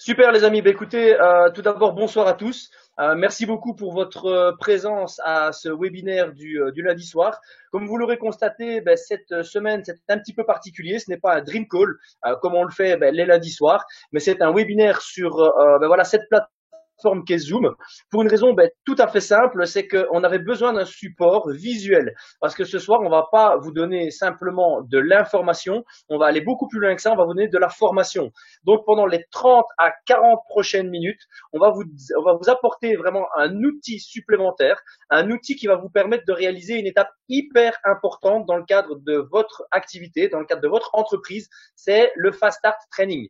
Super les amis, écoutez, tout d'abord bonsoir à tous. Merci beaucoup pour votre présence à ce webinaire du lundi soir. Comme vous l'aurez constaté, cette semaine c'est un petit peu particulier. Ce n'est pas un dream call comme on le fait les lundis soirs, mais c'est un webinaire sur voilà cette plateforme qu'est Zoom, pour une raison tout à fait simple, c'est qu'on avait besoin d'un support visuel. Parce que ce soir, on va pas vous donner simplement de l'information, on va aller beaucoup plus loin que ça, on va vous donner de la formation. Donc pendant les 30 à 40 prochaines minutes, on va vous apporter vraiment un outil supplémentaire, un outil qui va vous permettre de réaliser une étape hyper importante dans le cadre de votre activité, dans le cadre de votre entreprise, c'est le Fast Start Training.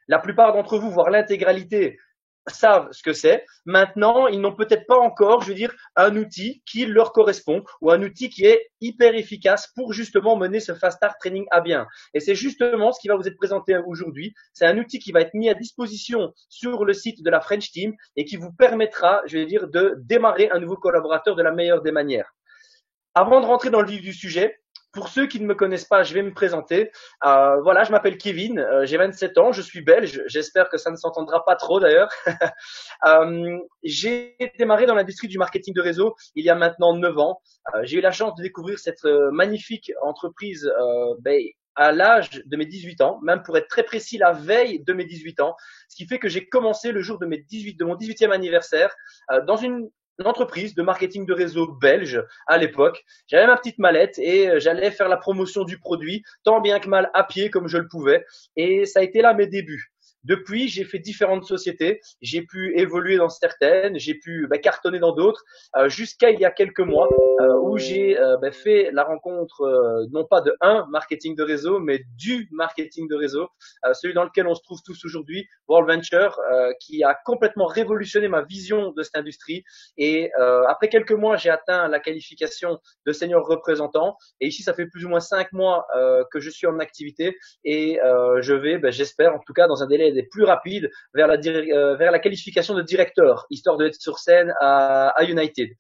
La plupart d'entre vous, voire l'intégralité, savent ce que c'est. Maintenant, ils n'ont peut-être pas encore, je veux dire, un outil qui leur correspond ou un outil qui est hyper efficace pour justement mener ce fast start training à bien. Et c'est justement ce qui va vous être présenté aujourd'hui. C'est un outil qui va être mis à disposition sur le site de la French Team et qui vous permettra, je veux dire, de démarrer un nouveau collaborateur de la meilleure des manières. Avant de rentrer dans le vif du sujet, pour ceux qui ne me connaissent pas, je vais me présenter. Voilà, je m'appelle Kevin, j'ai 27 ans, je suis belge. J'espère que ça ne s'entendra pas trop d'ailleurs. J'ai démarré dans l'industrie du marketing de réseau il y a maintenant 9 ans. J'ai eu la chance de découvrir cette magnifique entreprise à l'âge de mes 18 ans, même pour être très précis, la veille de mes 18 ans, ce qui fait que j'ai commencé le jour de mon 18e anniversaire dans une entreprise de marketing de réseau belge à l'époque. J'avais ma petite mallette et j'allais faire la promotion du produit, tant bien que mal à pied comme je le pouvais. Et ça a été là mes débuts. Depuis, j'ai fait différentes sociétés, j'ai pu évoluer dans certaines, j'ai pu cartonner dans d'autres, jusqu'à il y a quelques mois où j'ai fait la rencontre non pas de un marketing de réseau, mais du marketing de réseau, celui dans lequel on se trouve tous aujourd'hui, World Venture, qui a complètement révolutionné ma vision de cette industrie. Et après quelques mois, j'ai atteint la qualification de senior représentant. Et ici, ça fait plus ou moins 5 mois que je suis en activité et je vais, j'espère, en tout cas dans un délai des plus rapides, vers la qualification de directeur, histoire d'être sur scène à United.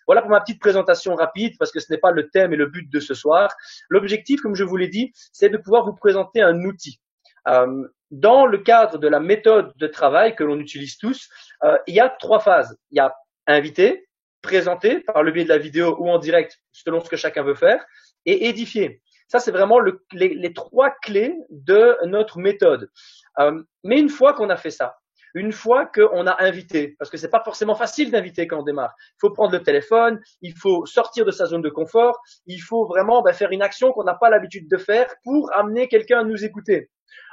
Voilà pour ma petite présentation rapide, parce que ce n'est pas le thème et le but de ce soir. L'objectif, comme je vous l'ai dit, c'est de pouvoir vous présenter un outil. Dans le cadre de la méthode de travail que l'on utilise tous, il y a 3 phases. Il y a inviter, présenter par le biais de la vidéo ou en direct, selon ce que chacun veut faire, et édifier. Ça, c'est vraiment les 3 clés de notre méthode. Mais une fois qu'on a fait ça, une fois qu'on a invité, parce que c'est pas forcément facile d'inviter quand on démarre. Il faut prendre le téléphone, il faut sortir de sa zone de confort, il faut vraiment faire une action qu'on n'a pas l'habitude de faire pour amener quelqu'un à nous écouter.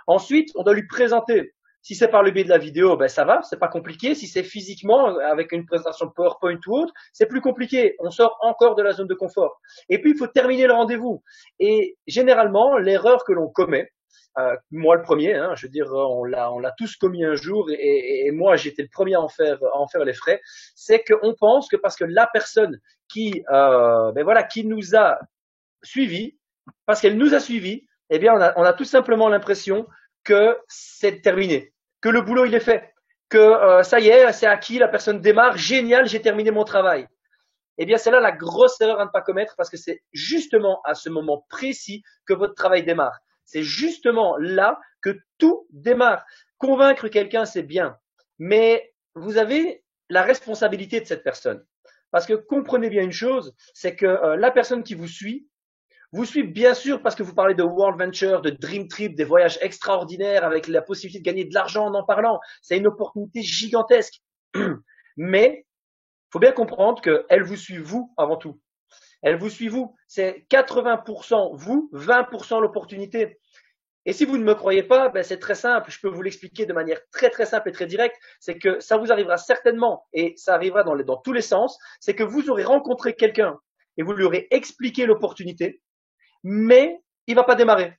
Ensuite, on doit lui présenter. Si c'est par le biais de la vidéo, ça va, c'est pas compliqué. Si c'est physiquement, avec une présentation PowerPoint ou autre, c'est plus compliqué. On sort encore de la zone de confort. Et puis, il faut terminer le rendez-vous. Et généralement, l'erreur que l'on commet, moi le premier, hein, je veux dire, on l'a tous commis un jour, et moi j'étais le premier à en faire les frais, c'est qu'on pense que parce que la personne qui, qui nous a suivis, parce qu'elle nous a suivis, eh bien, on a tout simplement l'impression que c'est terminé, que le boulot il est fait, que ça y est, c'est acquis, la personne démarre, génial, j'ai terminé mon travail. Eh bien, c'est là la grosse erreur à ne pas commettre, parce que c'est justement à ce moment précis que votre travail démarre. C'est justement là que tout démarre. Convaincre quelqu'un, c'est bien, mais vous avez la responsabilité de cette personne. Parce que comprenez bien une chose, c'est que la personne qui vous suit bien sûr parce que vous parlez de World Venture, de Dream Trip, des voyages extraordinaires avec la possibilité de gagner de l'argent en parlant. C'est une opportunité gigantesque. Mais il faut bien comprendre qu'elle vous suit vous avant tout. Elle vous suit vous. C'est 80% vous, 20% l'opportunité. Et si vous ne me croyez pas, c'est très simple. Je peux vous l'expliquer de manière très très simple et très directe. C'est que ça vous arrivera certainement, et ça arrivera dans tous les sens. C'est que vous aurez rencontré quelqu'un et vous lui aurez expliqué l'opportunité, mais il va pas démarrer.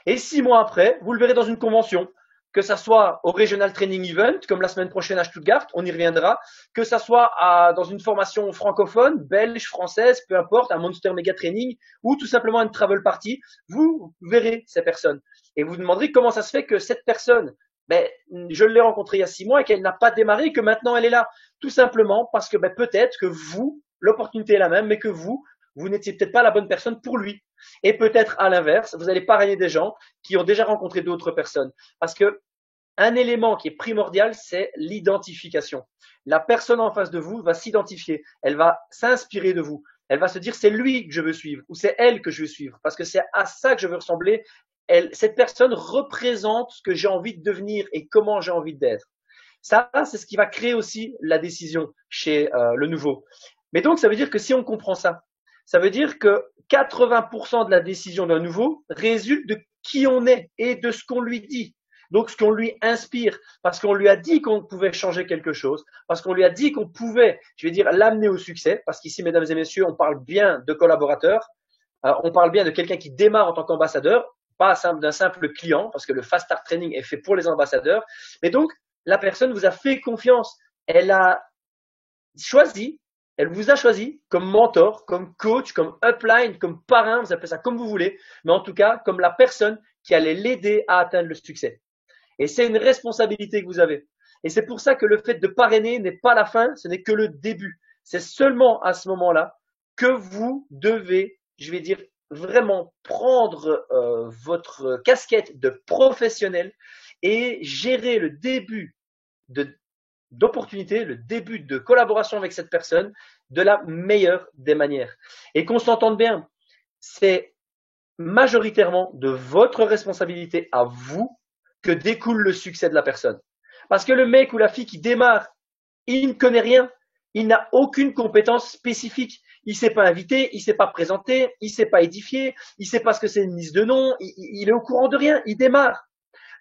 Et 6 mois après, vous le verrez dans une convention, que ça soit au Regional Training Event, comme la semaine prochaine à Stuttgart, on y reviendra, que ça soit dans une formation francophone, belge, française, peu importe, un Monster Mega Training, ou tout simplement une travel party, vous verrez ces personnes. Et vous vous demanderez comment ça se fait que cette personne, je l'ai rencontrée il y a 6 mois et qu'elle n'a pas démarré et que maintenant elle est là. Tout simplement parce que peut-être que vous, l'opportunité est la même, mais que vous n'étiez peut-être pas la bonne personne pour lui. Et peut-être à l'inverse, vous allez parrainer des gens qui ont déjà rencontré d'autres personnes. Parce que un élément qui est primordial, c'est l'identification. La personne en face de vous va s'identifier, elle va s'inspirer de vous, elle va se dire c'est lui que je veux suivre ou c'est elle que je veux suivre parce que c'est à ça que je veux ressembler. Cette personne représente ce que j'ai envie de devenir et comment j'ai envie d'être. Ça, c'est ce qui va créer aussi la décision chez le nouveau. Mais donc, ça veut dire que si on comprend ça, ça veut dire que 80% de la décision d'un nouveau résulte de qui on est et de ce qu'on lui dit. Donc, ce qu'on lui inspire, parce qu'on lui a dit qu'on pouvait changer quelque chose, parce qu'on lui a dit qu'on pouvait, je vais dire, l'amener au succès, parce qu'ici, mesdames et messieurs, on parle bien de collaborateurs, on parle bien de quelqu'un qui démarre en tant qu'ambassadeur, pas d'un simple client, parce que le Fast Start Training est fait pour les ambassadeurs. Mais donc, la personne vous a fait confiance. Elle a choisi, elle vous a choisi comme mentor, comme coach, comme upline, comme parrain, vous appelez ça comme vous voulez, mais en tout cas, comme la personne qui allait l'aider à atteindre le succès. Et c'est une responsabilité que vous avez. Et c'est pour ça que le fait de parrainer n'est pas la fin, ce n'est que le début. C'est seulement à ce moment-là que vous devez, je vais dire, vraiment prendre votre casquette de professionnel et gérer le début d'opportunité, le début de collaboration avec cette personne de la meilleure des manières. Et qu'on s'entende bien, c'est majoritairement de votre responsabilité à vous que découle le succès de la personne. Parce que le mec ou la fille qui démarre, il ne connaît rien, il n'a aucune compétence spécifique. Il ne s'est pas invité, il ne s'est pas présenté, il ne s'est pas édifié, il ne sait pas ce que c'est une liste de noms, il est au courant de rien, il démarre.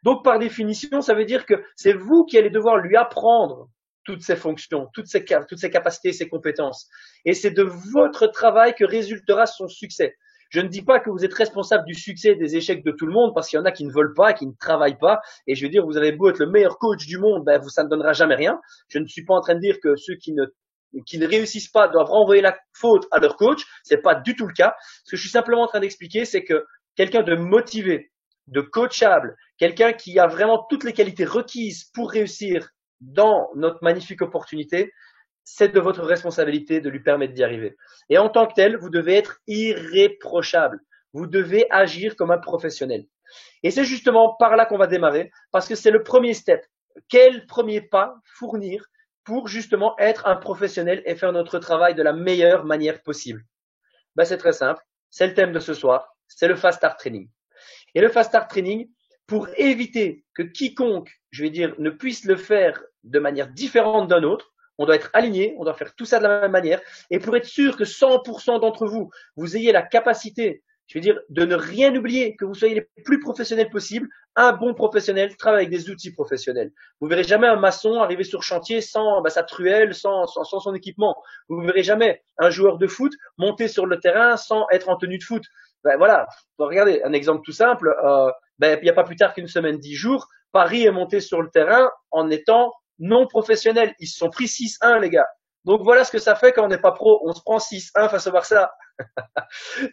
Donc, par définition, ça veut dire que c'est vous qui allez devoir lui apprendre toutes ses fonctions, toutes ses capacités, ses compétences. Et c'est de votre travail que résultera son succès. Je ne dis pas que vous êtes responsable du succès et des échecs de tout le monde, parce qu'il y en a qui ne veulent pas, qui ne travaillent pas. Et je veux dire, vous avez beau être le meilleur coach du monde, ben, ça ne donnera jamais rien. Je ne suis pas en train de dire que ceux qui ne réussissent pas doivent renvoyer la faute à leur coach. C'est pas du tout le cas. Ce que je suis simplement en train d'expliquer, c'est que quelqu'un de motivé, de coachable, quelqu'un qui a vraiment toutes les qualités requises pour réussir dans notre magnifique opportunité, c'est de votre responsabilité de lui permettre d'y arriver. Et en tant que tel, vous devez être irréprochable. Vous devez agir comme un professionnel. Et c'est justement par là qu'on va démarrer, parce que c'est le premier step. Quel premier pas fournir pour justement être un professionnel et faire notre travail de la meilleure manière possible? Ben, c'est très simple. C'est le thème de ce soir. C'est le Fast Start Training. Et le Fast Start Training, pour éviter que quiconque, je vais dire, ne puisse le faire de manière différente d'un autre, on doit être aligné, on doit faire tout ça de la même manière. Et pour être sûr que 100% d'entre vous, vous ayez la capacité, je vais dire, de ne rien oublier, que vous soyez les plus professionnels possibles, un bon professionnel travaille avec des outils professionnels. Vous verrez jamais un maçon arriver sur chantier sans sa truelle, sans son équipement. Vous verrez jamais un joueur de foot monter sur le terrain sans être en tenue de foot. Ben voilà, regardez, un exemple tout simple, il n'y a pas plus tard qu'une semaine, 10 jours, Paris est monté sur le terrain en étant non professionnel. Ils se sont pris 6-1, les gars. Donc voilà ce que ça fait quand on n'est pas pro. On se prend 6-1 face au Barça.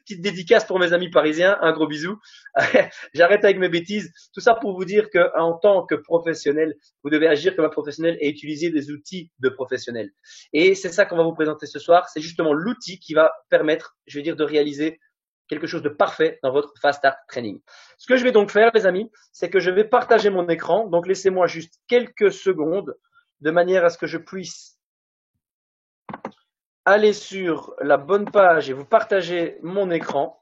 Petite dédicace pour mes amis parisiens, un gros bisou. J'arrête avec mes bêtises. Tout ça pour vous dire qu'en tant que professionnel, vous devez agir comme un professionnel et utiliser des outils de professionnel. Et c'est ça qu'on va vous présenter ce soir. C'est justement l'outil qui va permettre, je vais dire, de réaliser quelque chose de parfait dans votre Fast Start Training. Ce que je vais donc faire, les amis, c'est que je vais partager mon écran. Donc, laissez-moi juste quelques secondes de manière à ce que je puisse aller sur la bonne page et vous partager mon écran.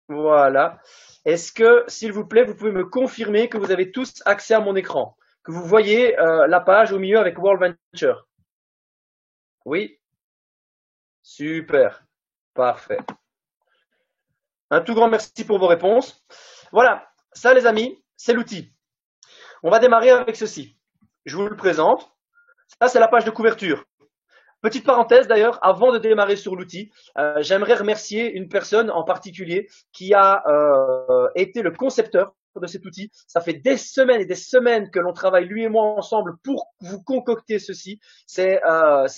Voilà. Est-ce que, s'il vous plaît, vous pouvez me confirmer que vous avez tous accès à mon écran, que vous voyez la page au milieu avec World Venture? Oui? Super. Parfait. Un tout grand merci pour vos réponses. Voilà, ça les amis, c'est l'outil. On va démarrer avec ceci. Je vous le présente. Ça, c'est la page de couverture. Petite parenthèse d'ailleurs, avant de démarrer sur l'outil, j'aimerais remercier une personne en particulier qui a été le concepteur de cet outil. Ça fait des semaines et des semaines que l'on travaille lui et moi ensemble pour vous concocter ceci. C'est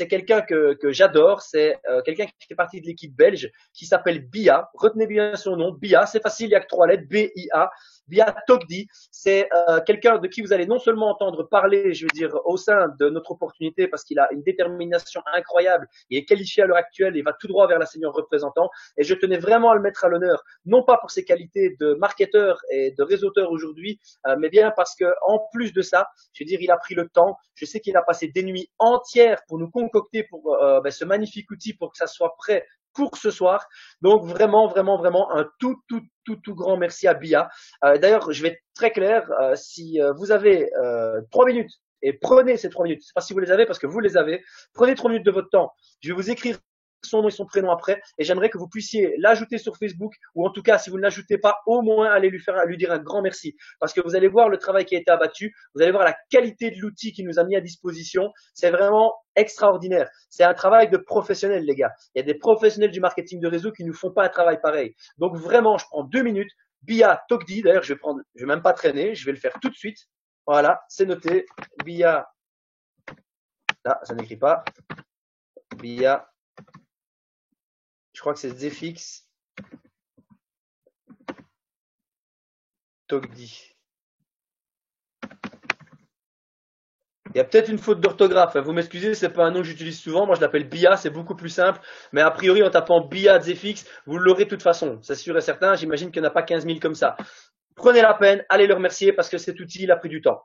quelqu'un que j'adore, c'est quelqu'un qui fait partie de l'équipe belge qui s'appelle Bia. Retenez bien son nom, Bia, c'est facile, il y a que 3 lettres, B-I-A. via Togdi. C'est quelqu'un de qui vous allez non seulement entendre parler, je veux dire, au sein de notre opportunité, parce qu'il a une détermination incroyable, il est qualifié à l'heure actuelle, il va tout droit vers la senior représentant, et je tenais vraiment à le mettre à l'honneur, non pas pour ses qualités de marketeur et de réseauteur aujourd'hui, mais bien parce que en plus de ça, je veux dire, il a pris le temps. Je sais qu'il a passé des nuits entières pour nous concocter pour ce magnifique outil pour que ça soit prêt pour ce soir. Donc vraiment, vraiment, vraiment un tout grand merci à Bia. D'ailleurs, je vais être très clair. Si vous avez 3 minutes et prenez ces 3 minutes, je sais pas si vous les avez parce que vous les avez. Prenez 3 minutes de votre temps. Je vais vous écrire son nom et son prénom après et j'aimerais que vous puissiez l'ajouter sur Facebook ou en tout cas si vous ne l'ajoutez pas au moins allez lui dire un grand merci parce que vous allez voir le travail qui a été abattu, vous allez voir la qualité de l'outil qu'il nous a mis à disposition, c'est vraiment extraordinaire. C'est un travail de professionnel les gars. Il y a des professionnels du marketing de réseau qui ne font pas un travail pareil. Donc vraiment, je prends 2 minutes. Bia Togdi, d'ailleurs je vais même pas traîner, je vais le faire tout de suite. Voilà, c'est noté. Bia, là ça n'écrit pas. Bia, je crois que c'est Zefix Togdi. Il y a peut-être une faute d'orthographe. Vous m'excusez, c'est pas un nom que j'utilise souvent. Moi, je l'appelle Bia, c'est beaucoup plus simple. Mais a priori, en tapant Bia Zefix, vous l'aurez de toute façon. C'est sûr et certain. J'imagine qu'il n'y en a pas 15 000 comme ça. Prenez la peine, allez le remercier parce que cet outil, il a pris du temps.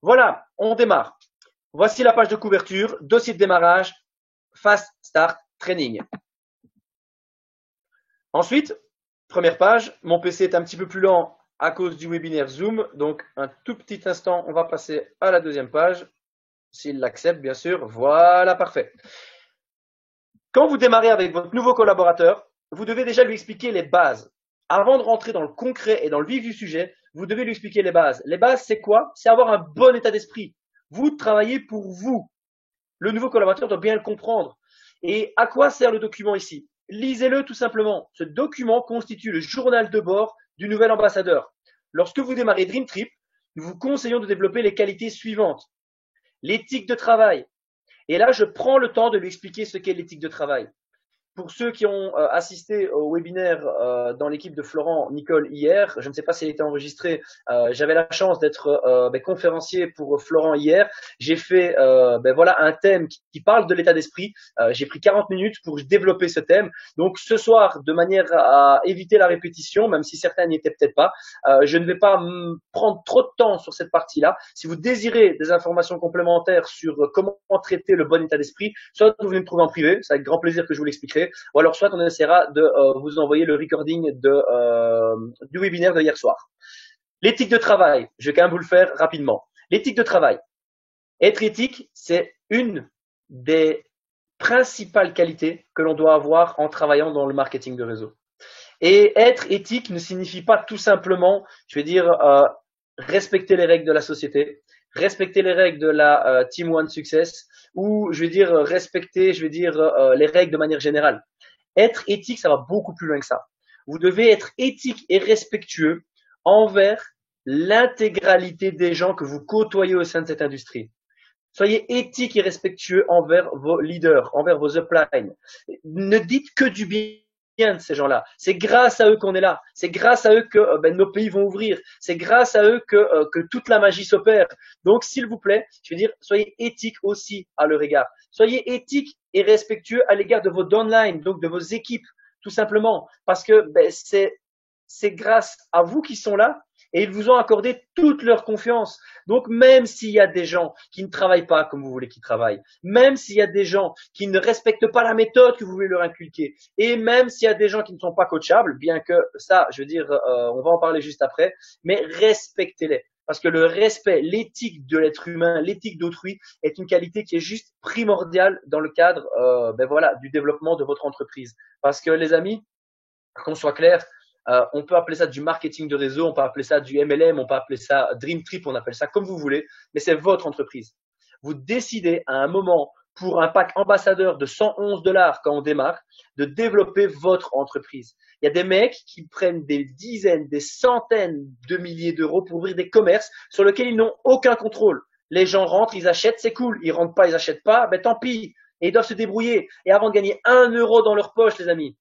Voilà, on démarre. Voici la page de couverture, dossier de démarrage, Fast Start Training. Ensuite, première page, mon PC est un petit peu plus lent à cause du webinaire Zoom. Donc, un tout petit instant, on va passer à la deuxième page. S'il l'accepte, bien sûr. Voilà, parfait. Quand vous démarrez avec votre nouveau collaborateur, vous devez déjà lui expliquer les bases. Avant de rentrer dans le concret et dans le vif du sujet, vous devez lui expliquer les bases. Les bases, c'est quoi? C'est avoir un bon état d'esprit. Vous travaillez pour vous. Le nouveau collaborateur doit bien le comprendre. Et à quoi sert le document ici? Lisez-le tout simplement. Ce document constitue le journal de bord du nouvel ambassadeur. Lorsque vous démarrez Dream Trip, nous vous conseillons de développer les qualités suivantes. L'éthique de travail. Et là, je prends le temps de lui expliquer ce qu'est l'éthique de travail. Pour ceux qui ont assisté au webinaire dans l'équipe de Florent Nicole hier, je ne sais pas s'il a été enregistré, j'avais la chance d'être conférencier pour Florent hier. J'ai fait voilà un thème qui parle de l'état d'esprit. J'ai pris 40 minutes pour développer ce thème. Donc ce soir, de manière à éviter la répétition, même si certains n'y étaient peut-être pas, je ne vais pas prendre trop de temps sur cette partie-là. Si vous désirez des informations complémentaires sur comment traiter le bon état d'esprit, soit vous venez me trouver en privé, c'est avec grand plaisir que je vous l'expliquerai. Ou alors soit on essaiera de vous envoyer le recording du webinaire de hier soir. L'éthique de travail, je vais quand même vous le faire rapidement. L'éthique de travail. Être éthique, c'est une des principales qualités que l'on doit avoir en travaillant dans le marketing de réseau. Et être éthique ne signifie pas tout simplement, je vais dire, respecter les règles de la société, respecter les règles de la Team One Success, ou je vais dire respecter, je vais dire les règles de manière générale. Être éthique, ça va beaucoup plus loin que ça. Vous devez être éthique et respectueux envers l'intégralité des gens que vous côtoyez au sein de cette industrie. Soyez éthique et respectueux envers vos leaders, envers vos uplines. Ne dites que du bien de ces gens-là. C'est grâce à eux qu'on est là. C'est grâce à eux que nos pays vont ouvrir. C'est grâce à eux que toute la magie s'opère. Donc, s'il vous plaît, je veux dire, soyez éthique aussi à leur égard. Soyez éthique et respectueux à l'égard de vos downlines, donc de vos équipes, tout simplement, parce que c'est grâce à vous qui sont là et ils vous ont accordé toute leur confiance. Donc, même s'il y a des gens qui ne travaillent pas comme vous voulez qu'ils travaillent, même s'il y a des gens qui ne respectent pas la méthode que vous voulez leur inculquer, et même s'il y a des gens qui ne sont pas coachables, bien que ça, je veux dire, on va en parler juste après, mais respectez-les. Parce que le respect, l'éthique de l'être humain, l'éthique d'autrui est une qualité qui est juste primordiale dans le cadre du développement de votre entreprise. Parce que les amis, qu'on soit clair, on peut appeler ça du marketing de réseau, on peut appeler ça du MLM, on peut appeler ça Dream Trip, on appelle ça comme vous voulez, mais c'est votre entreprise. Vous décidez à un moment pour un pack ambassadeur de 111 $ quand on démarre, de développer votre entreprise. Il y a des mecs qui prennent des dizaines, des centaines de milliers d'euros pour ouvrir des commerces sur lesquels ils n'ont aucun contrôle. Les gens rentrent, ils achètent, c'est cool. Ils rentrent pas, ils achètent pas, ben tant pis. Et ils doivent se débrouiller. Et avant de gagner 1 € dans leur poche, les amis,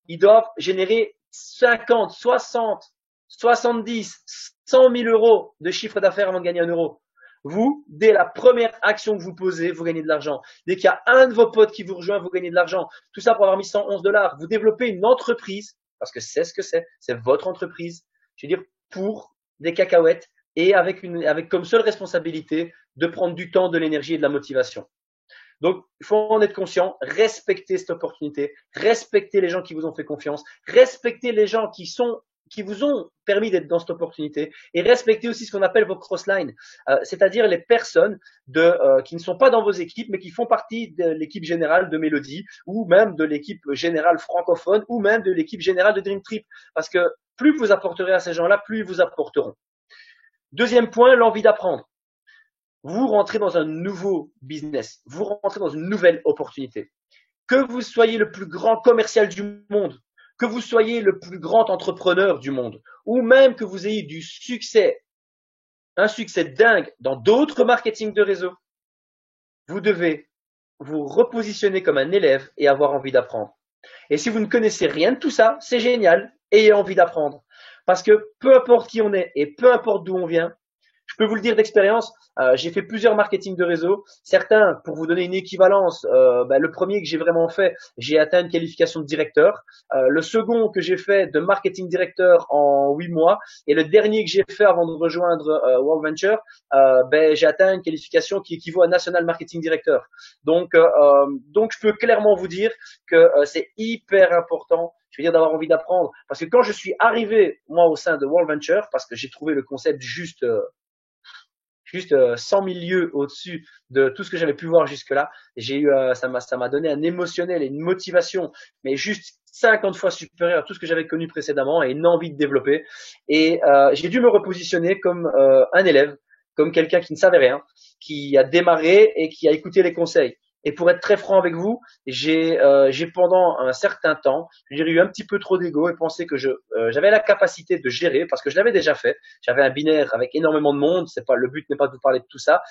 ils doivent générer 50, 60, 70, 100 000 euros de chiffre d'affaires avant de gagner 1 euro. Vous, dès la première action que vous posez, vous gagnez de l'argent. Dès qu'il y a un de vos potes qui vous rejoint, vous gagnez de l'argent. Tout ça pour avoir mis 111 dollars. Vous développez une entreprise, parce que c'est ce que c'est votre entreprise. Je veux dire, pour des cacahuètes et avec comme seule responsabilité de prendre du temps, de l'énergie et de la motivation. Donc, il faut en être conscient, respecter cette opportunité, respecter les gens qui vous ont fait confiance, respecter les gens qui vous ont permis d'être dans cette opportunité et respecter aussi ce qu'on appelle vos cross-lines, c'est-à-dire les personnes qui ne sont pas dans vos équipes mais qui font partie de l'équipe générale de Mélodie ou même de l'équipe générale francophone ou même de l'équipe générale de Dream Trip. Parce que plus vous apporterez à ces gens-là, plus ils vous apporteront. Deuxième point, l'envie d'apprendre. Vous rentrez dans un nouveau business, vous rentrez dans une nouvelle opportunité. Que vous soyez le plus grand commercial du monde, que vous soyez le plus grand entrepreneur du monde, ou même que vous ayez du succès, un succès dingue dans d'autres marketing de réseau, vous devez vous repositionner comme un élève et avoir envie d'apprendre. Et si vous ne connaissez rien de tout ça, c'est génial, ayez envie d'apprendre. Parce que peu importe qui on est et peu importe d'où on vient, je peux vous le dire d'expérience, j'ai fait plusieurs marketing de réseau. Certains, pour vous donner une équivalence, le premier que j'ai vraiment fait, j'ai atteint une qualification de directeur. Le second que j'ai fait de marketing directeur en 8 mois. Et le dernier que j'ai fait avant de rejoindre World Venture, j'ai atteint une qualification qui équivaut à National Marketing Director. Donc je peux clairement vous dire que c'est hyper important, je veux dire, d'avoir envie d'apprendre. Parce que quand je suis arrivé, moi, au sein de World Venture, parce que j'ai trouvé le concept juste 100 000 lieues au-dessus de tout ce que j'avais pu voir jusque-là. J'ai eu, ça m'a donné un émotionnel et une motivation, mais juste 50 fois supérieure à tout ce que j'avais connu précédemment et une envie de développer. Et j'ai dû me repositionner comme un élève, comme quelqu'un qui ne savait rien, qui a démarré et qui a écouté les conseils. Et pour être très franc avec vous, j'ai pendant un certain temps, j'ai eu un petit peu trop d'ego et pensé que j'avais la capacité de gérer parce que je l'avais déjà fait. J'avais un binaire avec énormément de monde. C'est pas le but n'est pas de vous parler de tout ça.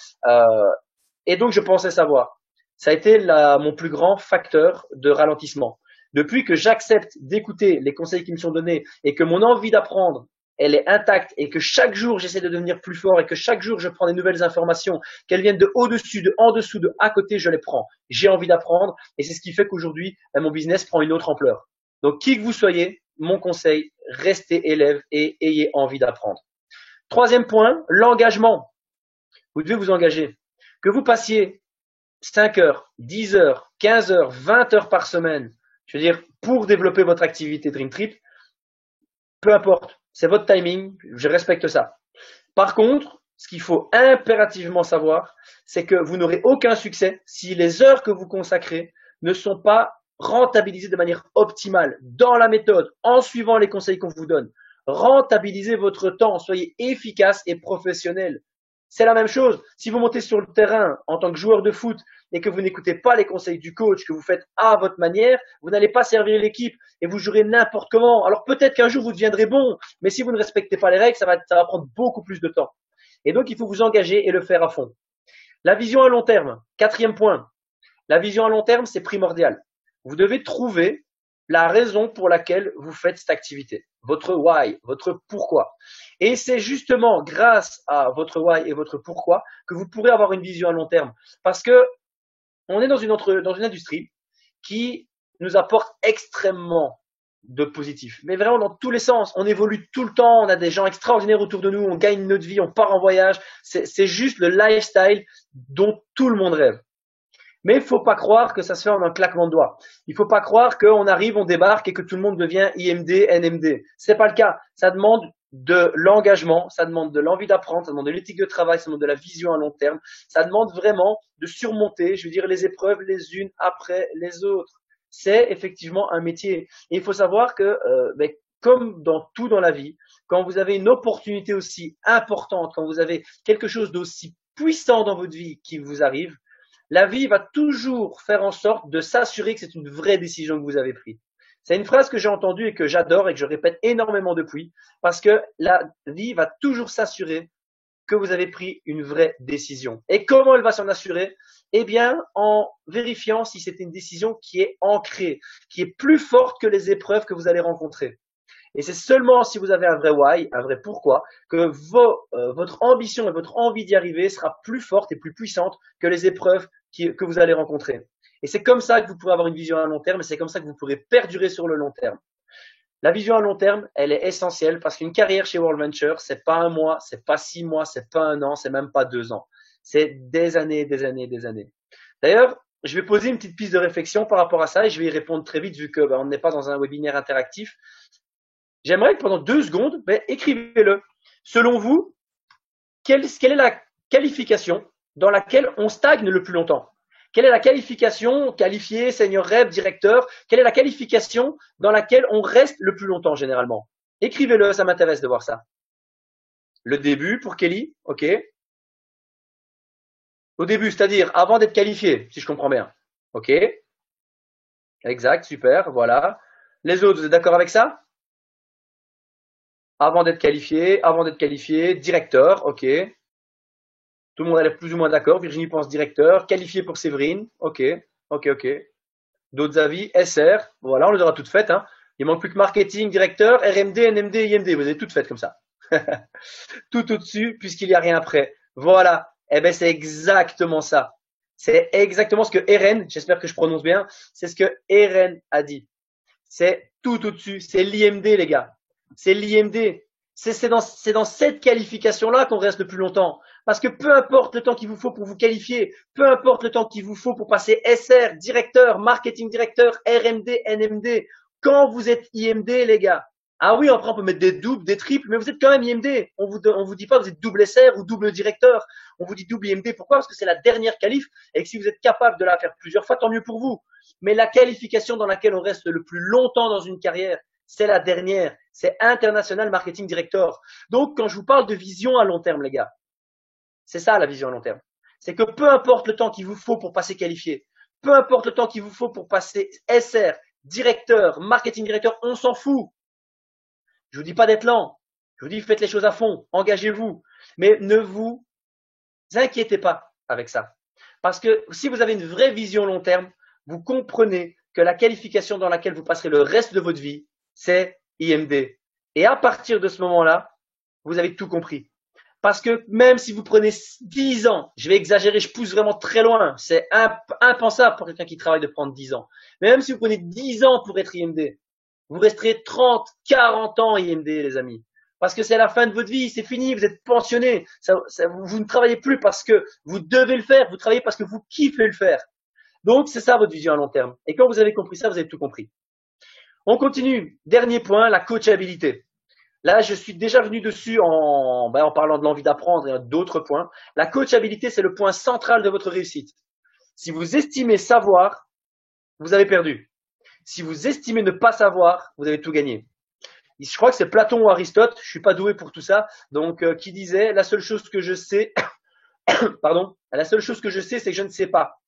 Et donc je pensais savoir. Ça a été mon plus grand facteur de ralentissement. Depuis que j'accepte d'écouter les conseils qui me sont donnés et que mon envie d'apprendre elle est intacte et que chaque jour j'essaie de devenir plus fort et que chaque jour je prends des nouvelles informations, qu'elles viennent de au-dessus, de en dessous, de à côté, je les prends. J'ai envie d'apprendre et c'est ce qui fait qu'aujourd'hui, mon business prend une autre ampleur. Donc, qui que vous soyez, mon conseil, restez élève et ayez envie d'apprendre. Troisième point, l'engagement. Vous devez vous engager. Que vous passiez 5 heures, 10 heures, 15 heures, 20 heures par semaine, je veux dire, pour développer votre activité Dream Trip, peu importe. C'est votre timing, je respecte ça. Par contre, ce qu'il faut impérativement savoir, c'est que vous n'aurez aucun succès si les heures que vous consacrez ne sont pas rentabilisées de manière optimale dans la méthode, en suivant les conseils qu'on vous donne. Rentabilisez votre temps, soyez efficace et professionnel. C'est la même chose. Si vous montez sur le terrain en tant que joueur de foot et que vous n'écoutez pas les conseils du coach, que vous faites à votre manière, vous n'allez pas servir l'équipe et vous jouerez n'importe comment. Alors peut-être qu'un jour vous deviendrez bon, mais si vous ne respectez pas les règles, ça va prendre beaucoup plus de temps. Et donc il faut vous engager et le faire à fond. La vision à long terme, quatrième point. La vision à long terme, c'est primordial. Vous devez trouver la raison pour laquelle vous faites cette activité, votre why, votre pourquoi. Et c'est justement grâce à votre why et votre pourquoi que vous pourrez avoir une vision à long terme. Parce que on est dans une industrie qui nous apporte extrêmement de positif. Mais vraiment dans tous les sens. On évolue tout le temps, on a des gens extraordinaires autour de nous, on gagne notre vie, on part en voyage. C'est juste le lifestyle dont tout le monde rêve. Mais il ne faut pas croire que ça se fait en un claquement de doigts. Il ne faut pas croire qu'on arrive, on débarque et que tout le monde devient IMD, NMD. Ce n'est pas le cas. Ça demande de l'engagement, ça demande de l'envie d'apprendre, ça demande de l'éthique de travail, ça demande de la vision à long terme. Ça demande vraiment de surmonter, je veux dire, les épreuves les unes après les autres. C'est effectivement un métier. Et il faut savoir que, comme dans tout dans la vie, quand vous avez une opportunité aussi importante, quand vous avez quelque chose d'aussi puissant dans votre vie qui vous arrive, la vie va toujours faire en sorte de s'assurer que c'est une vraie décision que vous avez prise. C'est une phrase que j'ai entendue et que j'adore et que je répète énormément depuis parce que la vie va toujours s'assurer que vous avez pris une vraie décision. Et comment elle va s'en assurer? Eh bien, en vérifiant si c'est une décision qui est ancrée, qui est plus forte que les épreuves que vous allez rencontrer. Et c'est seulement si vous avez un vrai why, un vrai pourquoi, que votre ambition et votre envie d'y arriver sera plus forte et plus puissante que les épreuves que vous allez rencontrer. Et c'est comme ça que vous pourrez avoir une vision à long terme et c'est comme ça que vous pourrez perdurer sur le long terme. La vision à long terme, elle est essentielle parce qu'une carrière chez World Venture, c'est pas un mois, c'est pas 6 mois, c'est pas un an, c'est même pas 2 ans. C'est des années, des années, des années. D'ailleurs, je vais poser une petite piste de réflexion par rapport à ça et je vais y répondre très vite vu que on n'est pas dans un webinaire interactif. J'aimerais que pendant 2 secondes, écrivez-le. Selon vous, quelle est la qualification dans laquelle on stagne le plus longtemps? Quelle est la qualification, qualifié, senior rep, directeur? Quelle est la qualification dans laquelle on reste le plus longtemps généralement? Écrivez-le, ça m'intéresse de voir ça. Le début pour Kelly, ok. Au début, c'est-à-dire avant d'être qualifié, si je comprends bien. Ok. Exact, super, voilà. Les autres, vous êtes d'accord avec ça? Avant d'être qualifié, directeur, ok. Tout le monde a l'air plus ou moins d'accord. Virginie pense directeur. Qualifié pour Séverine. Ok. Ok, ok. D'autres avis. SR. Voilà, on les aura toutes faites. Hein. Il manque plus que marketing, directeur, RMD, NMD, IMD. Vous avez toutes faites comme ça. Tout au-dessus, puisqu'il n'y a rien après. Voilà. Eh ben, c'est exactement ça. C'est exactement ce que Eren, j'espère que je prononce bien, c'est ce que Eren a dit. C'est tout au-dessus. C'est l'IMD, les gars. C'est l'IMD. C'est dans cette qualification-là qu'on reste le plus longtemps. Parce que peu importe le temps qu'il vous faut pour vous qualifier, peu importe le temps qu'il vous faut pour passer SR, directeur, marketing directeur, RMD, NMD, quand vous êtes IMD, les gars. Ah oui, après on peut mettre des doubles, des triples, mais vous êtes quand même IMD. On vous dit pas que vous êtes double SR ou double directeur. On vous dit double IMD. Pourquoi? Parce que c'est la dernière qualif et que si vous êtes capable de la faire plusieurs fois, tant mieux pour vous. Mais la qualification dans laquelle on reste le plus longtemps dans une carrière, c'est la dernière. C'est International Marketing Director. Donc, quand je vous parle de vision à long terme, les gars, c'est ça la vision à long terme. C'est que peu importe le temps qu'il vous faut pour passer qualifié, peu importe le temps qu'il vous faut pour passer SR, directeur, marketing directeur, on s'en fout. Je vous dis pas d'être lent. Je vous dis faites les choses à fond, engagez-vous. Mais ne vous inquiétez pas avec ça. Parce que si vous avez une vraie vision long terme, vous comprenez que la qualification dans laquelle vous passerez le reste de votre vie, c'est IMD. Et à partir de ce moment-là, vous avez tout compris. Parce que même si vous prenez 10 ans, je vais exagérer, je pousse vraiment très loin, c'est impensable pour quelqu'un qui travaille de prendre 10 ans. Mais même si vous prenez 10 ans pour être IMD, vous resterez 30, 40 ans IMD, les amis. Parce que c'est la fin de votre vie, c'est fini, vous êtes pensionné. Vous ne travaillez plus parce que vous devez le faire, vous travaillez parce que vous kiffez le faire. Donc, c'est ça votre vision à long terme. Et quand vous avez compris ça, vous avez tout compris. On continue. Dernier point, la coachabilité. Là, je suis déjà venu dessus en parlant de l'envie d'apprendre et d'autres points. La coachabilité, c'est le point central de votre réussite. Si vous estimez savoir, vous avez perdu. Si vous estimez ne pas savoir, vous avez tout gagné. Je crois que c'est Platon ou Aristote, je suis pas doué pour tout ça, donc qui disait la seule chose que je sais, pardon, la seule chose que je sais, c'est que je ne sais pas.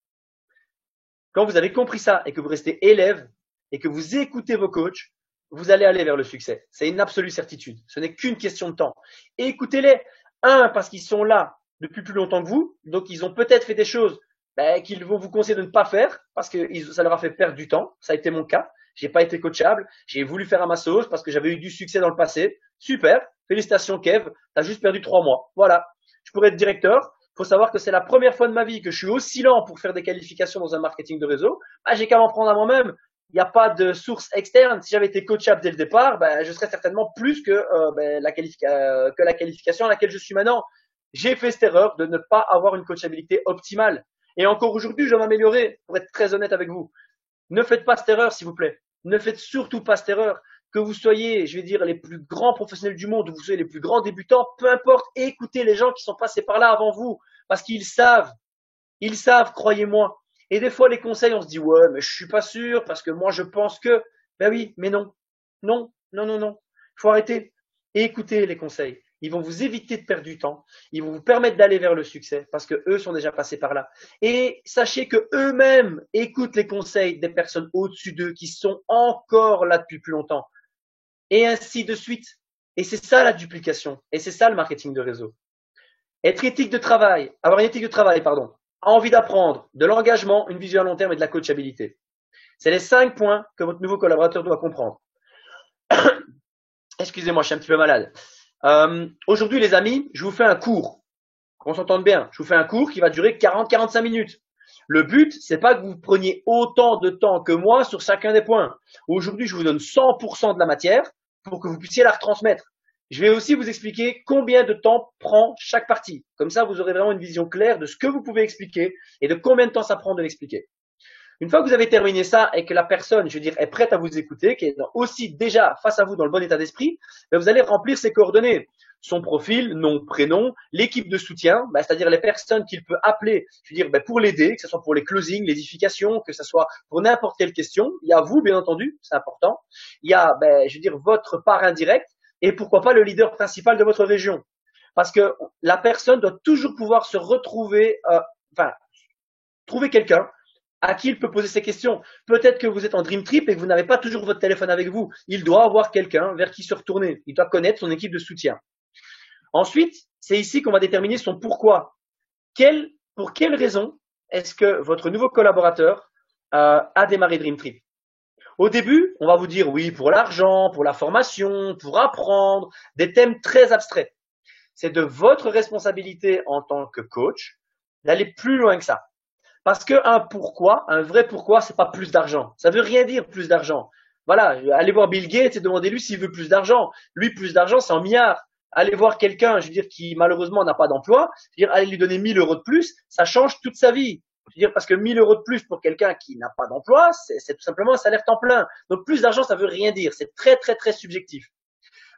Quand vous avez compris ça et que vous restez élève et que vous écoutez vos coachs, vous allez aller vers le succès. C'est une absolue certitude. Ce n'est qu'une question de temps. Et écoutez-les. Un, parce qu'ils sont là depuis plus longtemps que vous. Donc, ils ont peut-être fait des choses qu'ils vont vous conseiller de ne pas faire parce que ça leur a fait perdre du temps. Ça a été mon cas. J'ai pas été coachable. J'ai voulu faire à ma sauce parce que j'avais eu du succès dans le passé. Super. Félicitations, Kev. T'as juste perdu 3 mois. Voilà. Je pourrais être directeur. Il faut savoir que c'est la première fois de ma vie que je suis aussi lent pour faire des qualifications dans un marketing de réseau. J'ai qu'à m'en prendre à moi-même. Il n'y a pas de source externe. Si j'avais été coachable dès le départ, je serais certainement plus que la qualification à laquelle je suis maintenant. J'ai fait cette erreur de ne pas avoir une coachabilité optimale. Et encore aujourd'hui, je dois m'améliorer, pour être très honnête avec vous. Ne faites pas cette erreur, s'il vous plaît. Ne faites surtout pas cette erreur. Que vous soyez, je vais dire, les plus grands professionnels du monde ou vous soyez les plus grands débutants, peu importe, écoutez les gens qui sont passés par là avant vous. Parce qu'ils savent. Ils savent, croyez-moi. Et des fois, les conseils, on se dit, ouais, mais je suis pas sûr parce que moi, je pense que, ben oui, mais non. Non, non, non, non. Il faut arrêter. Et écoutez les conseils. Ils vont vous éviter de perdre du temps. Ils vont vous permettre d'aller vers le succès parce que eux sont déjà passés par là. Et sachez que eux-mêmes écoutent les conseils des personnes au-dessus d'eux qui sont encore là depuis plus longtemps. Et ainsi de suite. Et c'est ça la duplication. Et c'est ça le marketing de réseau. Être éthique de travail, avoir une éthique de travail, pardon, envie d'apprendre, de l'engagement, une vision à long terme et de la coachabilité. C'est les 5 points que votre nouveau collaborateur doit comprendre. Excusez-moi, je suis un petit peu malade. Aujourd'hui, les amis, je vous fais un cours. Qu'on s'entende bien. Je vous fais un cours qui va durer 40-45 minutes. Le but, c'est pas que vous preniez autant de temps que moi sur chacun des points. Aujourd'hui, je vous donne 100% de la matière pour que vous puissiez la retransmettre. Je vais aussi vous expliquer combien de temps prend chaque partie. Comme ça, vous aurez vraiment une vision claire de ce que vous pouvez expliquer et de combien de temps ça prend de l'expliquer. Une fois que vous avez terminé ça et que la personne, je veux dire, est prête à vous écouter, qui est aussi déjà face à vous dans le bon état d'esprit, ben vous allez remplir ses coordonnées. Son profil, nom, prénom, l'équipe de soutien, ben c'est-à-dire les personnes qu'il peut appeler, je veux dire, ben pour l'aider, que ce soit pour les closings, l'édification, que ce soit pour n'importe quelle question. Il y a vous, bien entendu, c'est important. Il y a, ben, je veux dire, votre part indirect et pourquoi pas le leader principal de votre région. Parce que la personne doit toujours pouvoir se retrouver, enfin, trouver quelqu'un à qui il peut poser ces questions. Peut-être que vous êtes en dream trip et que vous n'avez pas toujours votre téléphone avec vous. Il doit avoir quelqu'un vers qui se retourner. Il doit connaître son équipe de soutien. Ensuite, c'est ici qu'on va déterminer son pourquoi. Pour quelle raison est-ce que votre nouveau collaborateur a démarré Dream Trip? Au début, on va vous dire oui pour l'argent, pour la formation, pour apprendre, des thèmes très abstraits. C'est de votre responsabilité en tant que coach d'aller plus loin que ça. Parce qu'un pourquoi, un vrai pourquoi, c'est pas plus d'argent. Ça veut rien dire plus d'argent. Voilà, allez voir Bill Gates et demandez-lui s'il veut plus d'argent. Lui, plus d'argent, c'est en milliards. Allez voir quelqu'un, je veux dire, qui malheureusement n'a pas d'emploi, je veux dire, allez lui donner 1000 euros de plus, ça change toute sa vie. Je veux dire, parce que 1000 euros de plus pour quelqu'un qui n'a pas d'emploi, c'est tout simplement un salaire temps plein. Donc plus d'argent, ça veut rien dire. C'est très, très, très subjectif.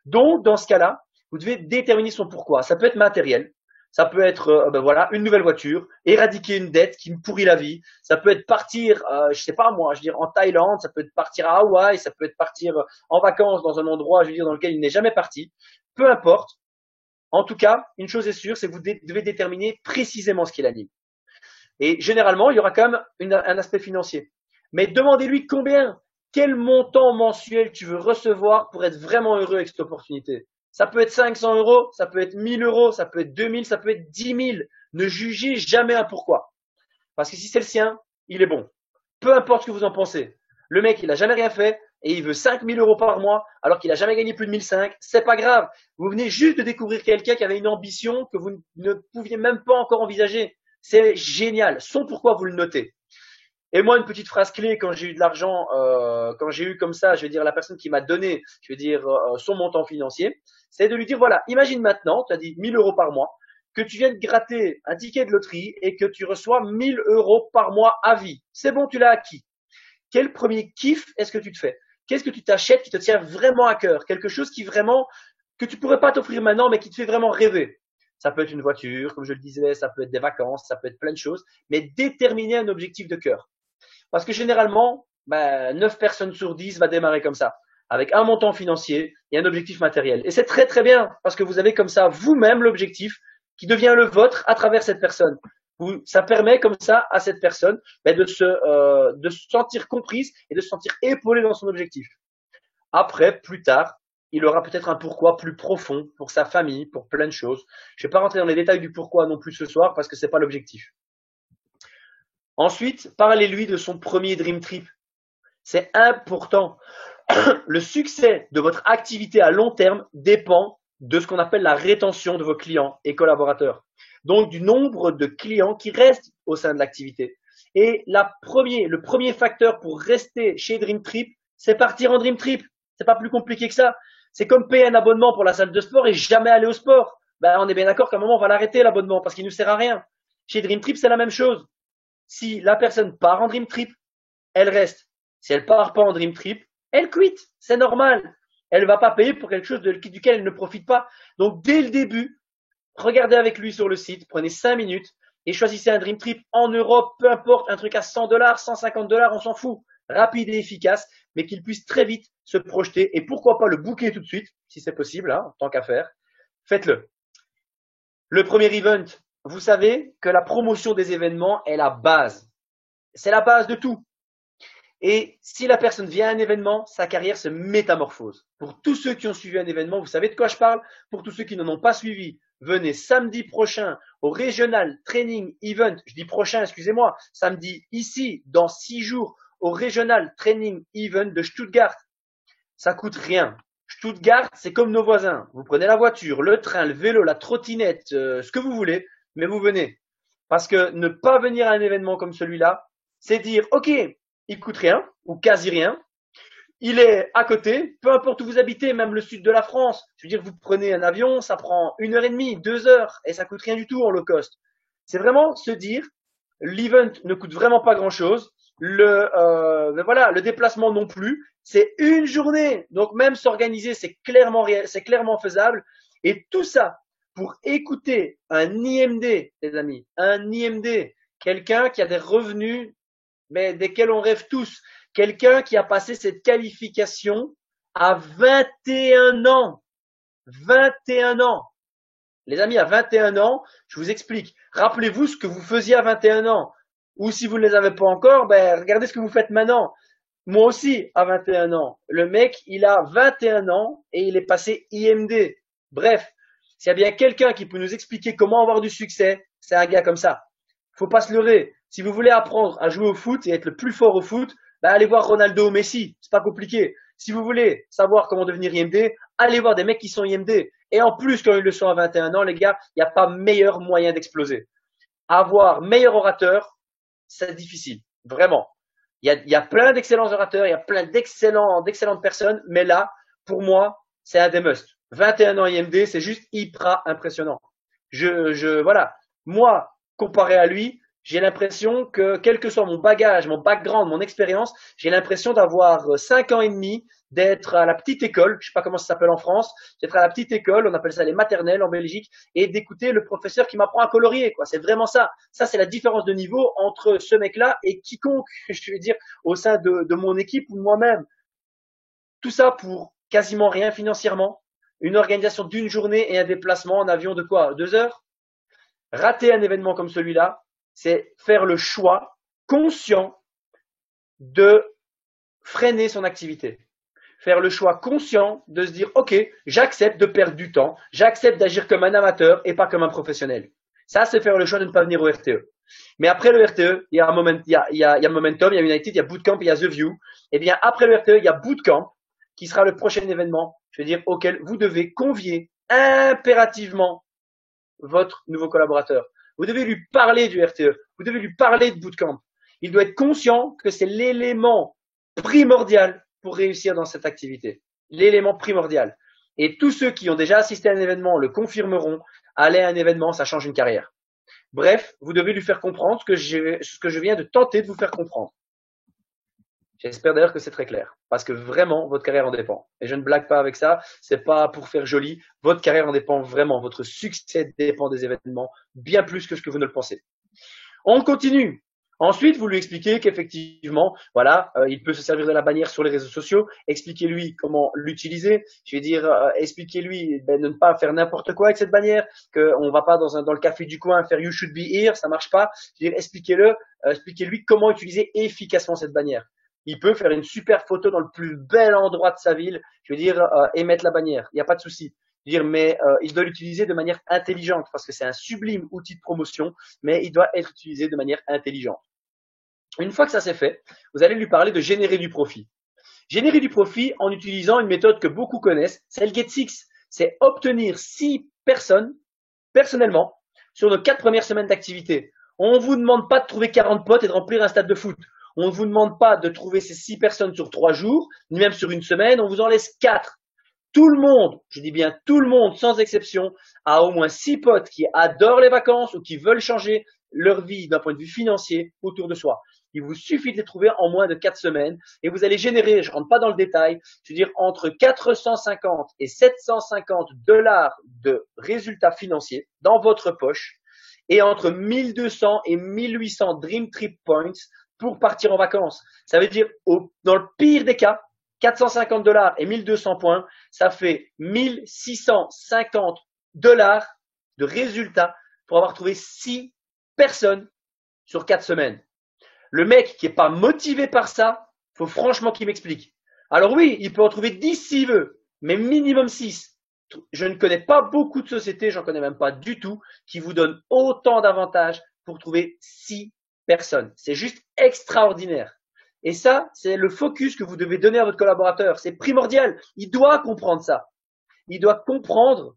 Donc, dans ce cas-là, vous devez déterminer son pourquoi. Ça peut être matériel. Ça peut être ben voilà, une nouvelle voiture, éradiquer une dette qui me pourrit la vie. Ça peut être partir, je sais pas moi, je veux dire en Thaïlande, ça peut être partir à Hawaï, ça peut être partir en vacances dans un endroit, je veux dire, dans lequel il n'est jamais parti. Peu importe. En tout cas, une chose est sûre, c'est que vous devez déterminer précisément ce qui l'anime. Et généralement, il y aura quand même un aspect financier. Mais demandez-lui combien, quel montant mensuel tu veux recevoir pour être vraiment heureux avec cette opportunité. Ça peut être 500 euros, ça peut être 1000 euros, ça peut être 2000, ça peut être 10 000. Ne jugez jamais un pourquoi. Parce que si c'est le sien, il est bon. Peu importe ce que vous en pensez. Le mec, il a jamais rien fait et il veut 5000 euros par mois alors qu'il a jamais gagné plus de 1005. C'est pas grave. Vous venez juste de découvrir quelqu'un qui avait une ambition que vous ne pouviez même pas encore envisager. C'est génial. Son pourquoi vous le notez. Et moi, une petite phrase clé quand j'ai eu de l'argent, quand j'ai eu comme ça, je veux dire la personne qui m'a donné, je veux dire son montant financier, c'est de lui dire voilà, imagine maintenant, tu as dit 1000 euros par mois, que tu viens de gratter un ticket de loterie et que tu reçois 1000 euros par mois à vie. C'est bon, tu l'as acquis. Quel premier kiff est-ce que tu te fais? Qu'est-ce que tu t'achètes qui te tient vraiment à cœur? Quelque chose qui vraiment, que tu pourrais pas t'offrir maintenant, mais qui te fait vraiment rêver. Ça peut être une voiture, comme je le disais, ça peut être des vacances, ça peut être plein de choses, mais déterminer un objectif de cœur. Parce que généralement, 9 personnes sur 10 va démarrer comme ça, avec un montant financier et un objectif matériel. Et c'est très très bien, parce que vous avez comme ça vous-même l'objectif qui devient le vôtre à travers cette personne. Ça permet comme ça à cette personne de se sentir comprise et de se sentir épaulée dans son objectif. Après, plus tard, il aura peut-être un pourquoi plus profond pour sa famille, pour plein de choses. Je ne vais pas rentrer dans les détails du pourquoi non plus ce soir parce que c'est pas l'objectif. Ensuite, parlez-lui de son premier Dream Trip. C'est important. Le succès de votre activité à long terme dépend de ce qu'on appelle la rétention de vos clients et collaborateurs. Donc, du nombre de clients qui restent au sein de l'activité. Et le premier facteur pour rester chez Dream Trip, c'est partir en Dream Trip. C'est pas plus compliqué que ça. C'est comme payer un abonnement pour la salle de sport et jamais aller au sport. On est bien d'accord qu'à un moment, on va l'arrêter, l'abonnement, parce qu'il ne sert à rien. Chez Dream Trip, c'est la même chose. Si la personne part en Dream Trip, elle reste. Si elle part pas en Dream Trip, elle quitte. C'est normal. Elle va pas payer pour quelque chose duquel elle ne profite pas. Donc, dès le début, regardez avec lui sur le site, prenez 5 minutes et choisissez un Dream Trip en Europe, peu importe, un truc à 100 dollars, 150 dollars, on s'en fout. Rapide et efficace, mais qu'il puisse très vite se projeter et pourquoi pas le booker tout de suite, si c'est possible, hein, tant qu'à faire. Faites-le. Le premier event, vous savez que la promotion des événements est la base. C'est la base de tout. Et si la personne vient à un événement, sa carrière se métamorphose. Pour tous ceux qui ont suivi un événement, vous savez de quoi je parle. Pour tous ceux qui n'en ont pas suivi, venez samedi prochain au Regional Training Event. Je dis prochain, excusez-moi. Samedi ici, dans 6 jours, au Regional Training Event de Stuttgart. Ça coûte rien. Je Stuttgart, c'est comme nos voisins. Vous prenez la voiture, le train, le vélo, la trottinette, ce que vous voulez, mais vous venez. Parce que ne pas venir à un événement comme celui-là, c'est dire, OK, il coûte rien, ou quasi rien. Il est à côté, peu importe où vous habitez, même le sud de la France. Je veux dire, vous prenez un avion, ça prend 1 heure et demie, 2 heures, et ça coûte rien du tout en low cost. C'est vraiment se dire, l'event ne coûte vraiment pas grand-chose. Ben voilà, le déplacement non plus. C'est une journée. Donc même s'organiser, c'est clairement faisable. Et tout ça pour écouter un IMD, les amis, un IMD, quelqu'un qui a des revenus mais desquels on rêve tous. Quelqu'un qui a passé cette qualification à 21 ans. 21 ans. Les amis, à 21 ans, je vous explique. Rappelez-vous ce que vous faisiez à 21 ans. Ou si vous ne les avez pas encore, ben, regardez ce que vous faites maintenant. Moi aussi, à 21 ans. Le mec, il a 21 ans et il est passé IMD. Bref, s'il y a bien quelqu'un qui peut nous expliquer comment avoir du succès, c'est un gars comme ça. Faut pas se leurrer. Si vous voulez apprendre à jouer au foot et être le plus fort au foot, ben, allez voir Ronaldo ou Messi. C'est pas compliqué. Si vous voulez savoir comment devenir IMD, allez voir des mecs qui sont IMD. Et en plus, quand ils le sont à 21 ans, les gars, il n'y a pas meilleur moyen d'exploser. Avoir meilleur orateur, c'est difficile. Vraiment. Il y a plein d'excellents orateurs, il y a plein d'excellentes personnes, mais là, pour moi, c'est un des must. 21 ans IMD, c'est juste hyper impressionnant. Voilà. Moi, comparé à lui, j'ai l'impression que, quel que soit mon bagage, mon background, mon expérience, j'ai l'impression d'avoir 5 ans et demi, d'être à la petite école, je sais pas comment ça s'appelle en France, d'être à la petite école, on appelle ça les maternelles en Belgique, et d'écouter le professeur qui m'apprend à colorier, quoi. C'est vraiment ça. Ça, c'est la différence de niveau entre ce mec-là et quiconque, je veux dire, au sein de mon équipe ou de moi-même. Tout ça pour quasiment rien financièrement. Une organisation d'une journée et un déplacement en avion de quoi? 2 heures? Rater un événement comme celui-là, c'est faire le choix conscient de freiner son activité. Faire le choix conscient de se dire, OK, j'accepte de perdre du temps, j'accepte d'agir comme un amateur et pas comme un professionnel. Ça, c'est faire le choix de ne pas venir au RTE. Mais après le RTE, il y a Momentum, il y a United, il y a Bootcamp, il y a The View. Et bien, après le RTE, il y a Bootcamp, qui sera le prochain événement, je veux dire, auquel vous devez convier impérativement votre nouveau collaborateur. Vous devez lui parler du RTE. Vous devez lui parler de Bootcamp. Il doit être conscient que c'est l'élément primordial pour réussir dans cette activité. L'élément primordial. Et tous ceux qui ont déjà assisté à un événement le confirmeront. Aller à un événement, ça change une carrière. Bref, vous devez lui faire comprendre ce que je viens de tenter de vous faire comprendre. J'espère d'ailleurs que c'est très clair. Parce que vraiment, votre carrière en dépend. Et je ne blague pas avec ça. C'est pas pour faire joli. Votre carrière en dépend vraiment. Votre succès dépend des événements bien plus que ce que vous ne le pensez. On continue. Ensuite, vous lui expliquez qu'effectivement, voilà, il peut se servir de la bannière sur les réseaux sociaux. Expliquez-lui comment l'utiliser. Je vais dire, expliquez-lui de ne pas faire n'importe quoi avec cette bannière. Qu'on va pas dans le café du coin faire You should be here, ça marche pas. Je veux dire, expliquez-lui comment utiliser efficacement cette bannière. Il peut faire une super photo dans le plus bel endroit de sa ville. Je veux dire, et mettre la bannière. Il n'y a pas de souci. Mais il doit l'utiliser de manière intelligente parce que c'est un sublime outil de promotion, mais il doit être utilisé de manière intelligente. Une fois que ça c'est fait, vous allez lui parler de générer du profit. Générer du profit en utilisant une méthode que beaucoup connaissent, c'est le Get Six. C'est obtenir 6 personnes, personnellement, sur nos 4 premières semaines d'activité. On ne vous demande pas de trouver 40 potes et de remplir un stade de foot. On ne vous demande pas de trouver ces 6 personnes sur 3 jours, ni même sur une semaine, on vous en laisse 4. Tout le monde, je dis bien tout le monde, sans exception, a au moins 6 potes qui adorent les vacances ou qui veulent changer leur vie d'un point de vue financier autour de soi. Il vous suffit de les trouver en moins de 4 semaines et vous allez générer, je rentre pas dans le détail, je veux dire entre 450 et 750 dollars de résultats financiers dans votre poche et entre 1200 et 1800 Dream Trip Points pour partir en vacances. Ça veut dire, dans le pire des cas, 450 dollars et 1200 points, ça fait 1650 dollars de résultats pour avoir trouvé 6 personnes sur 4 semaines. Le mec qui est pas motivé par ça, faut franchement qu'il m'explique. Alors oui, il peut en trouver 10 s'il veut, mais minimum 6. Je ne connais pas beaucoup de sociétés, j'en connais même pas du tout, qui vous donnent autant d'avantages pour trouver 6 personnes. C'est juste extraordinaire. Et ça, c'est le focus que vous devez donner à votre collaborateur. C'est primordial. Il doit comprendre ça. Il doit comprendre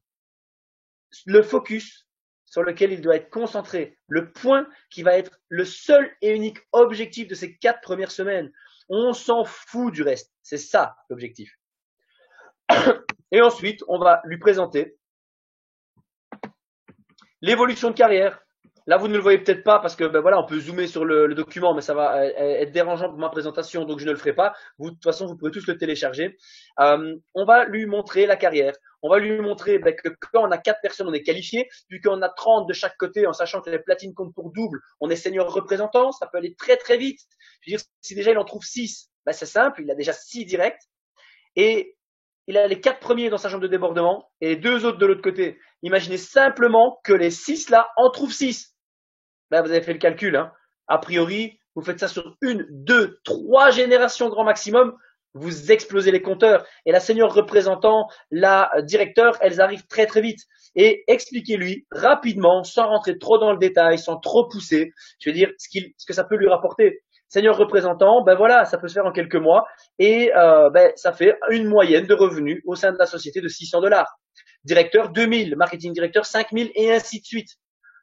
le focus sur lequel il doit être concentré. Le point qui va être le seul et unique objectif de ces 4 premières semaines. On s'en fout du reste. C'est ça l'objectif. Et ensuite, on va lui présenter l'évolution de carrière. Là, vous ne le voyez peut-être pas parce que ben voilà, on peut zoomer sur le document, mais ça va être dérangeant pour ma présentation, donc je ne le ferai pas. Vous, de toute façon, vous pourrez tous le télécharger. On va lui montrer la carrière. On va lui montrer ben, que quand on a 4 personnes, on est qualifié. Puis quand on a 30 de chaque côté, en sachant que les platines comptent pour double, on est senior représentant. Ça peut aller très très vite. Je veux dire, si déjà il en trouve 6, ben c'est simple, il a déjà 6 directs. Et il a les 4 premiers dans sa chambre de débordement et les 2 autres de l'autre côté. Imaginez simplement que les 6 là en trouvent 6. Ben, vous avez fait le calcul. Hein. A priori, vous faites ça sur 1, 2, 3 générations grand maximum, vous explosez les compteurs. Et la senior représentant, la directeur, elles arrivent très très vite. Et expliquez-lui rapidement, sans rentrer trop dans le détail, sans trop pousser, je veux dire ce que ça peut lui rapporter. Senior représentant, ben voilà, ça peut se faire en quelques mois et ben, ça fait une moyenne de revenus au sein de la société de $600. Directeur 2000, marketing directeur 5000 et ainsi de suite.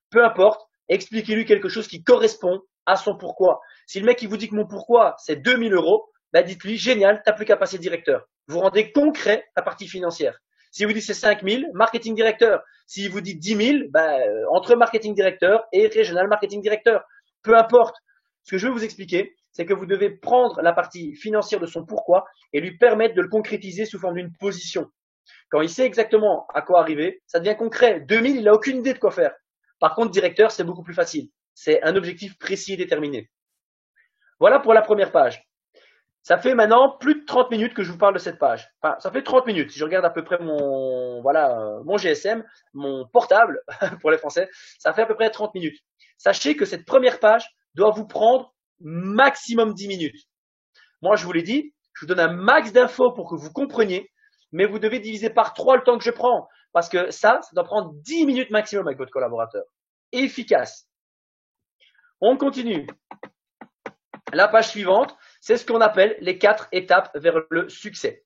Peu importe, expliquez-lui quelque chose qui correspond à son pourquoi. Si le mec il vous dit que mon pourquoi c'est 2000 €, ben dites-lui génial, t'as plus qu'à passer directeur. Vous rendez concret la partie financière. Si vous dites c'est 5000, marketing directeur. Si vous dites 10 000, ben, entre marketing directeur et régional marketing directeur. Peu importe. Ce que je veux vous expliquer, c'est que vous devez prendre la partie financière de son pourquoi et lui permettre de le concrétiser sous forme d'une position. Quand il sait exactement à quoi arriver, ça devient concret. 2000, il n'a aucune idée de quoi faire. Par contre, directeur, c'est beaucoup plus facile. C'est un objectif précis et déterminé. Voilà pour la première page. Ça fait maintenant plus de 30 minutes que je vous parle de cette page. Enfin, ça fait 30 minutes. Si je regarde à peu près mon GSM, mon portable, pour les Français, ça fait à peu près 30 minutes. Sachez que cette première page doit vous prendre maximum 10 minutes. Moi, je vous l'ai dit, je vous donne un max d'infos pour que vous compreniez, mais vous devez diviser par 3 le temps que je prends. Parce que ça doit prendre 10 minutes maximum avec votre collaborateur. Efficace. On continue. La page suivante, c'est ce qu'on appelle les 4 étapes vers le succès.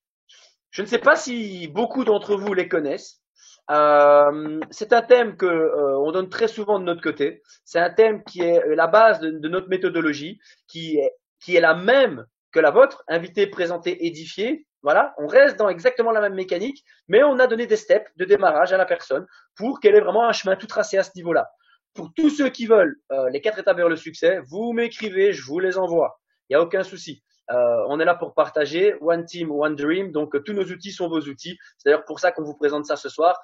Je ne sais pas si beaucoup d'entre vous les connaissent. C'est un thème que on donne très souvent de notre côté. C'est un thème qui est la base de notre méthodologie, qui est la même que la vôtre, invité, présenté, édifié. Voilà, on reste dans exactement la même mécanique, mais on a donné des steps de démarrage à la personne pour qu'elle ait vraiment un chemin tout tracé à ce niveau-là. Pour tous ceux qui veulent les 4 étapes vers le succès, vous m'écrivez, je vous les envoie. Il n'y a aucun souci. On est là pour partager One Team, One Dream. Donc, tous nos outils sont vos outils. C'est d'ailleurs pour ça qu'on vous présente ça ce soir.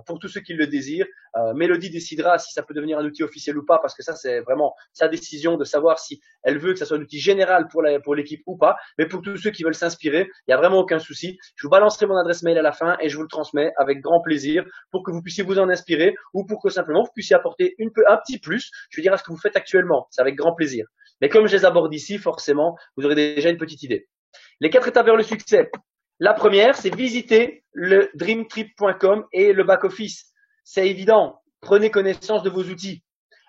Pour tous ceux qui le désirent, Mélodie décidera si ça peut devenir un outil officiel ou pas, parce que ça, c'est vraiment sa décision de savoir si elle veut que ça soit un outil général pour l'équipe ou pas. Mais pour tous ceux qui veulent s'inspirer, il n'y a vraiment aucun souci. Je vous balancerai mon adresse mail à la fin et je vous le transmets avec grand plaisir pour que vous puissiez vous en inspirer ou pour que simplement vous puissiez apporter un petit plus, je veux dire, à ce que vous faites actuellement. C'est avec grand plaisir. Mais comme je les aborde ici, forcément, vous aurez déjà une petite idée. Les 4 étapes vers le succès. La première, c'est visiter le dreamtrip.com et le back-office. C'est évident. Prenez connaissance de vos outils.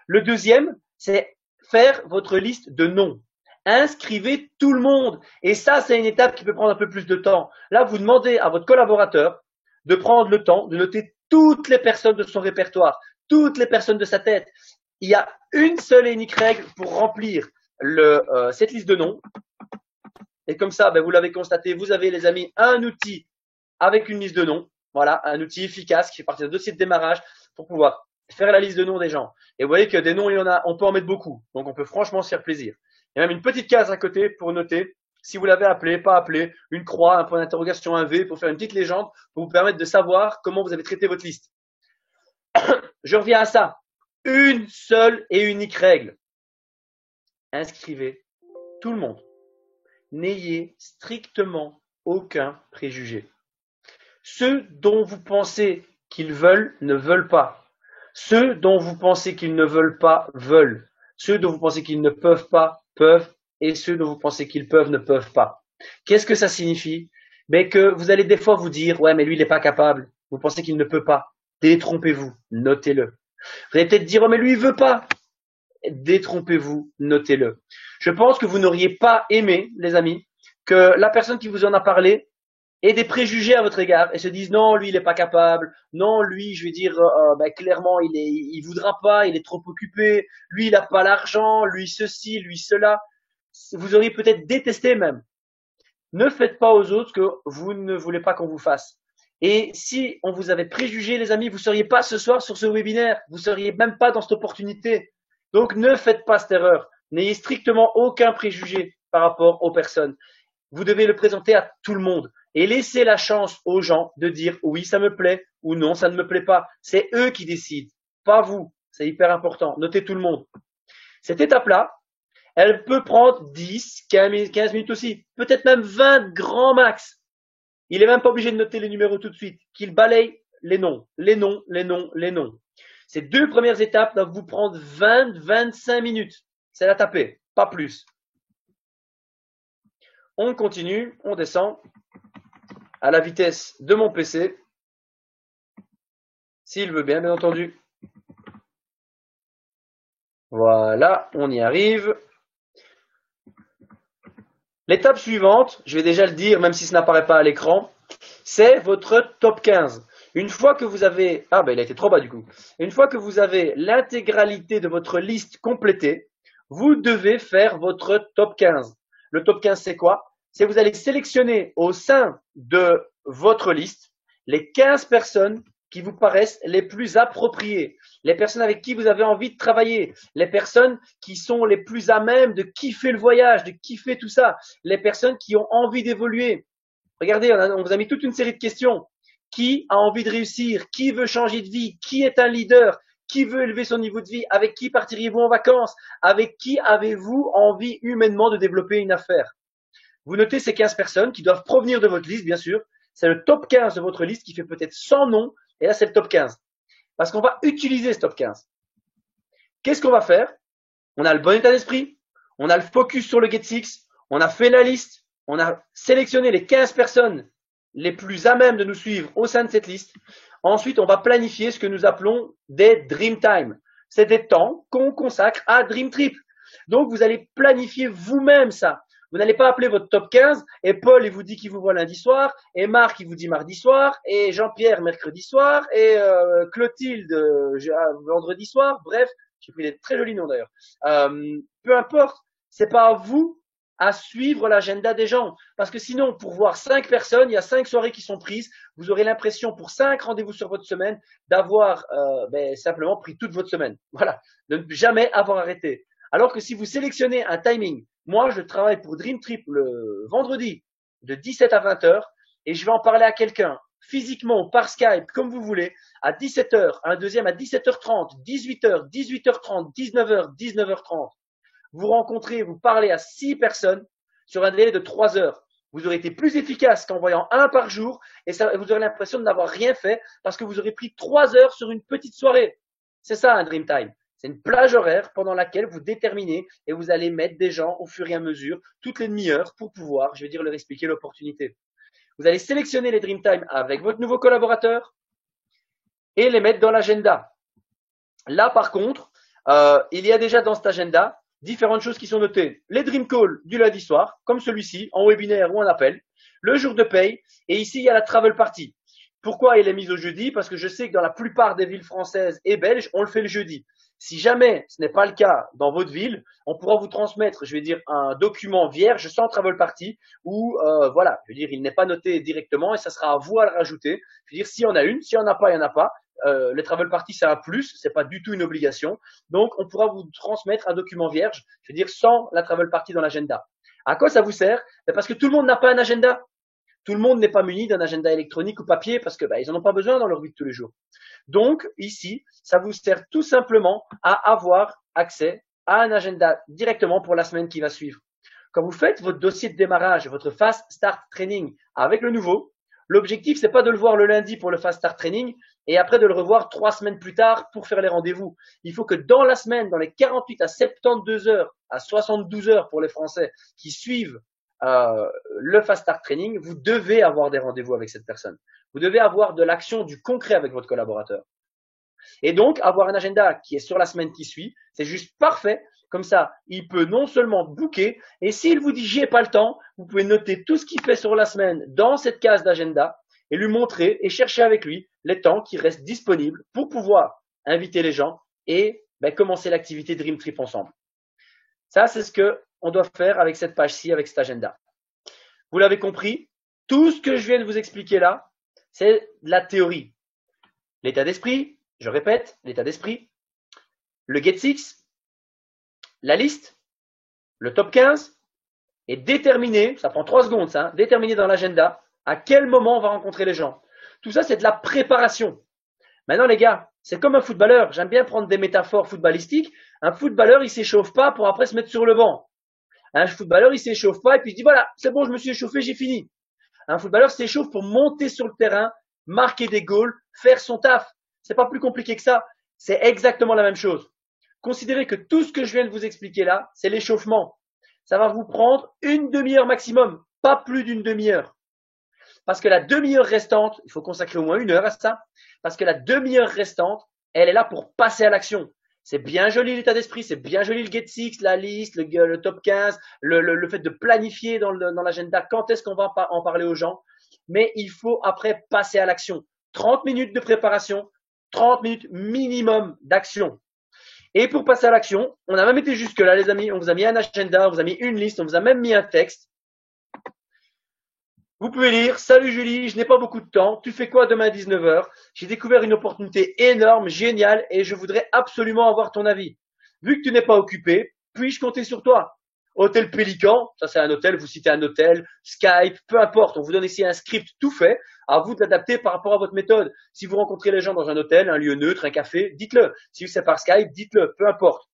Le deuxième, c'est faire votre liste de noms. Inscrivez tout le monde. Et ça, c'est une étape qui peut prendre un peu plus de temps. Là, vous demandez à votre collaborateur de prendre le temps de noter toutes les personnes de son répertoire, toutes les personnes de sa tête. Il y a une seule et unique règle pour remplir cette liste de noms. Et comme ça, ben, vous l'avez constaté, vous avez, les amis, un outil avec une liste de noms. Voilà, un outil efficace qui fait partie de dossier de démarrage pour pouvoir faire la liste de noms des gens. Et vous voyez que des noms, il y en a, on peut en mettre beaucoup. Donc, on peut franchement se faire plaisir. Il y a même une petite case à côté pour noter si vous l'avez appelé, pas appelé, une croix, un point d'interrogation, un V pour faire une petite légende pour vous permettre de savoir comment vous avez traité votre liste. Je reviens à ça. Une seule et unique règle. Inscrivez tout le monde. N'ayez strictement aucun préjugé. Ceux dont vous pensez qu'ils veulent ne veulent pas. Ceux dont vous pensez qu'ils ne veulent pas veulent. Ceux dont vous pensez qu'ils ne peuvent pas peuvent. Et ceux dont vous pensez qu'ils peuvent ne peuvent pas. Qu'est-ce que ça signifie? Mais que vous allez des fois vous dire, ouais, mais lui, il n'est pas capable. Vous pensez qu'il ne peut pas. Détrompez-vous. Notez-le. Vous allez peut-être dire, oh, mais lui, il veut pas. détrompez-vous, notez-le. Je pense que vous n'auriez pas aimé, les amis, que la personne qui vous en a parlé ait des préjugés à votre égard et se dise non, lui il est pas capable, non, lui je vais dire clairement il voudra pas, il est trop occupé, lui il a pas l'argent, lui ceci, lui cela. Vous auriez peut-être détesté même. Ne faites pas aux autres ce que vous ne voulez pas qu'on vous fasse. Et si on vous avait préjugé, les amis, vous seriez pas ce soir sur ce webinaire. Vous seriez même pas dans cette opportunité. Donc, ne faites pas cette erreur. N'ayez strictement aucun préjugé par rapport aux personnes. Vous devez le présenter à tout le monde et laissez la chance aux gens de dire oui, ça me plaît ou non, ça ne me plaît pas. C'est eux qui décident, pas vous. C'est hyper important. Notez tout le monde. Cette étape-là, elle peut prendre 10, 15 minutes aussi, peut-être même 20 grand max. Il est même pas obligé de noter les numéros tout de suite, qu'il balaye les noms, les noms, les noms, les noms. Ces deux premières étapes doivent vous prendre 20, 25 minutes. C'est la taper, pas plus. On continue, on descend à la vitesse de mon PC, s'il veut bien entendu. Voilà, on y arrive. L'étape suivante, je vais déjà le dire, même si ça n'apparaît pas à l'écran, c'est votre top 15. Une fois que vous avez, il a été trop bas du coup. Une fois que vous avez l'intégralité de votre liste complétée, vous devez faire votre top 15. Le top 15, c'est quoi? C'est vous allez sélectionner au sein de votre liste les 15 personnes qui vous paraissent les plus appropriées, les personnes avec qui vous avez envie de travailler, les personnes qui sont les plus à même de kiffer le voyage, de kiffer tout ça, les personnes qui ont envie d'évoluer. Regardez, on vous a mis toute une série de questions. Qui a envie de réussir? Qui veut changer de vie? Qui est un leader? Qui veut élever son niveau de vie? Avec qui partiriez-vous en vacances? Avec qui avez-vous envie humainement de développer une affaire? Vous notez ces 15 personnes qui doivent provenir de votre liste, bien sûr. C'est le top 15 de votre liste qui fait peut-être 100 noms. Et là, c'est le top 15. Parce qu'on va utiliser ce top 15. Qu'est-ce qu'on va faire? On a le bon état d'esprit. On a le focus sur le Get Six. On a fait la liste. On a sélectionné les 15 personnes les plus à même de nous suivre au sein de cette liste. Ensuite, on va planifier ce que nous appelons des Dream Time. C'est des temps qu'on consacre à Dream Trip. Donc, vous allez planifier vous-même ça. Vous n'allez pas appeler votre top 15 et Paul, il vous dit qu'il vous voit lundi soir, et Marc, il vous dit mardi soir, et Jean-Pierre, mercredi soir, et Clotilde, vendredi soir. Bref, j'ai pris des très jolis noms d'ailleurs. Peu importe, c'est pas à vous à suivre l'agenda des gens. Parce que sinon, pour voir 5 personnes, il y a 5 soirées qui sont prises. Vous aurez l'impression, pour 5 rendez-vous sur votre semaine, d'avoir simplement pris toute votre semaine. Voilà, de ne jamais avoir arrêté. Alors que si vous sélectionnez un timing, moi je travaille pour Dream Trip le vendredi de 17 à 20 heures et je vais en parler à quelqu'un physiquement par Skype, comme vous voulez, à 17 heures, un deuxième à 17h30, 18h, 18h30, 19h, 19h30. Vous rencontrez, vous parlez à 6 personnes sur un délai de 3 heures. Vous aurez été plus efficace qu'en voyant un par jour et vous aurez l'impression de n'avoir rien fait parce que vous aurez pris 3 heures sur une petite soirée. C'est ça un Dream Time. C'est une plage horaire pendant laquelle vous déterminez et vous allez mettre des gens au fur et à mesure, toutes les demi-heures, pour pouvoir, je vais dire, leur expliquer l'opportunité. Vous allez sélectionner les Dream Time avec votre nouveau collaborateur et les mettre dans l'agenda. Là, par contre, il y a déjà dans cet agenda différentes choses qui sont notées. Les Dream Calls du lundi soir, comme celui-ci, en webinaire ou en appel, le jour de paye, et ici, il y a la Travel Party. Pourquoi il est mis au jeudi? Parce que je sais que dans la plupart des villes françaises et belges, on le fait le jeudi. Si jamais ce n'est pas le cas dans votre ville, on pourra vous transmettre, je vais dire, un document vierge sans Travel Party où, voilà, je veux dire, il n'est pas noté directement et ça sera à vous à le rajouter. Je veux dire, s'il y en a une, s'il n'y en a pas, il n'y en a pas. Les Travel Party, c'est un plus, c'est pas du tout une obligation. Donc, on pourra vous transmettre un document vierge, je veux dire, sans la Travel Party dans l'agenda. À quoi ça vous sert? Parce que tout le monde n'a pas un agenda. Tout le monde n'est pas muni d'un agenda électronique ou papier parce que ils en ont pas besoin dans leur vie de tous les jours. Donc ici, ça vous sert tout simplement à avoir accès à un agenda directement pour la semaine qui va suivre. Quand vous faites votre dossier de démarrage, votre Fast Start Training avec le nouveau, l'objectif c'est pas de le voir le lundi pour le Fast Start Training et après de le revoir 3 semaines plus tard pour faire les rendez-vous. Il faut que dans la semaine, dans les 48 à 72 heures, à 72 heures pour les Français qui suivent le Fast Start Training, vous devez avoir des rendez-vous avec cette personne. Vous devez avoir de l'action, du concret avec votre collaborateur. Et donc, avoir un agenda qui est sur la semaine qui suit, c'est juste parfait. Comme ça, il peut non seulement booker, et s'il vous dit j'ai pas le temps, vous pouvez noter tout ce qu'il fait sur la semaine dans cette case d'agenda et lui montrer et chercher avec lui les temps qui restent disponibles pour pouvoir inviter les gens et commencer l'activité Dream Trip ensemble. Ça, c'est ce que on doit faire avec cette page-ci, avec cet agenda. Vous l'avez compris, tout ce que je viens de vous expliquer là, c'est de la théorie. L'état d'esprit, je répète, l'état d'esprit, le Get Six, la liste, le top 15 et déterminer, ça prend 3 secondes ça, déterminer dans l'agenda à quel moment on va rencontrer les gens. Tout ça, c'est de la préparation. Maintenant, les gars, c'est comme un footballeur. J'aime bien prendre des métaphores footballistiques. Un footballeur, il s'échauffe pas pour après se mettre sur le banc. Un footballeur, il s'échauffe pas et puis il dit voilà, c'est bon, je me suis échauffé, j'ai fini. Un footballeur s'échauffe pour monter sur le terrain, marquer des goals, faire son taf. C'est pas plus compliqué que ça. C'est exactement la même chose. Considérez que tout ce que je viens de vous expliquer là, c'est l'échauffement. Ça va vous prendre une demi-heure maximum, pas plus d'une demi-heure. Parce que la demi-heure restante, il faut consacrer au moins 1 heure à ça, parce que la demi-heure restante, elle est là pour passer à l'action. C'est bien joli l'état d'esprit, c'est bien joli le Get Six, la liste, le top 15, le fait de planifier dans l'agenda quand est-ce qu'on va en parler aux gens. Mais il faut après passer à l'action. 30 minutes de préparation, 30 minutes minimum d'action. Et pour passer à l'action, on a même été jusque là les amis, on vous a mis un agenda, on vous a mis une liste, on vous a même mis un texte. Vous pouvez lire, salut Julie, je n'ai pas beaucoup de temps, tu fais quoi demain à 19h? J'ai découvert une opportunité énorme, géniale, et je voudrais absolument avoir ton avis. Vu que tu n'es pas occupé, puis-je compter sur toi? Hôtel Pélican, ça c'est un hôtel, vous citez un hôtel, Skype, peu importe, on vous donne ici un script tout fait, à vous de l'adapter par rapport à votre méthode. Si vous rencontrez les gens dans un hôtel, un lieu neutre, un café, dites-le. Si c'est par Skype, dites-le, peu importe.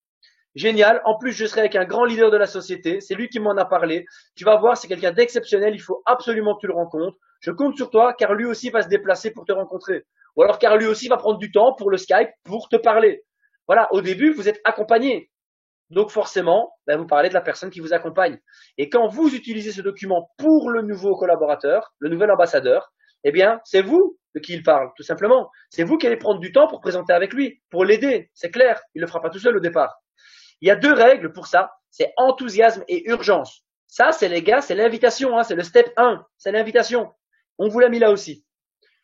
Génial. En plus, je serai avec un grand leader de la société. C'est lui qui m'en a parlé. Tu vas voir, c'est quelqu'un d'exceptionnel. Il faut absolument que tu le rencontres. Je compte sur toi car lui aussi va se déplacer pour te rencontrer. Ou alors car lui aussi va prendre du temps pour le Skype pour te parler. Voilà. Au début, vous êtes accompagné. Donc forcément, vous parlez de la personne qui vous accompagne. Et quand vous utilisez ce document pour le nouveau collaborateur, le nouvel ambassadeur, eh bien, c'est vous de qui il parle, tout simplement. C'est vous qui allez prendre du temps pour présenter avec lui, pour l'aider. C'est clair. Il ne le fera pas tout seul au départ. Il y a 2 règles pour ça, c'est enthousiasme et urgence. Ça, c'est les gars, c'est l'invitation, hein, c'est le step 1, c'est l'invitation. On vous l'a mis là aussi.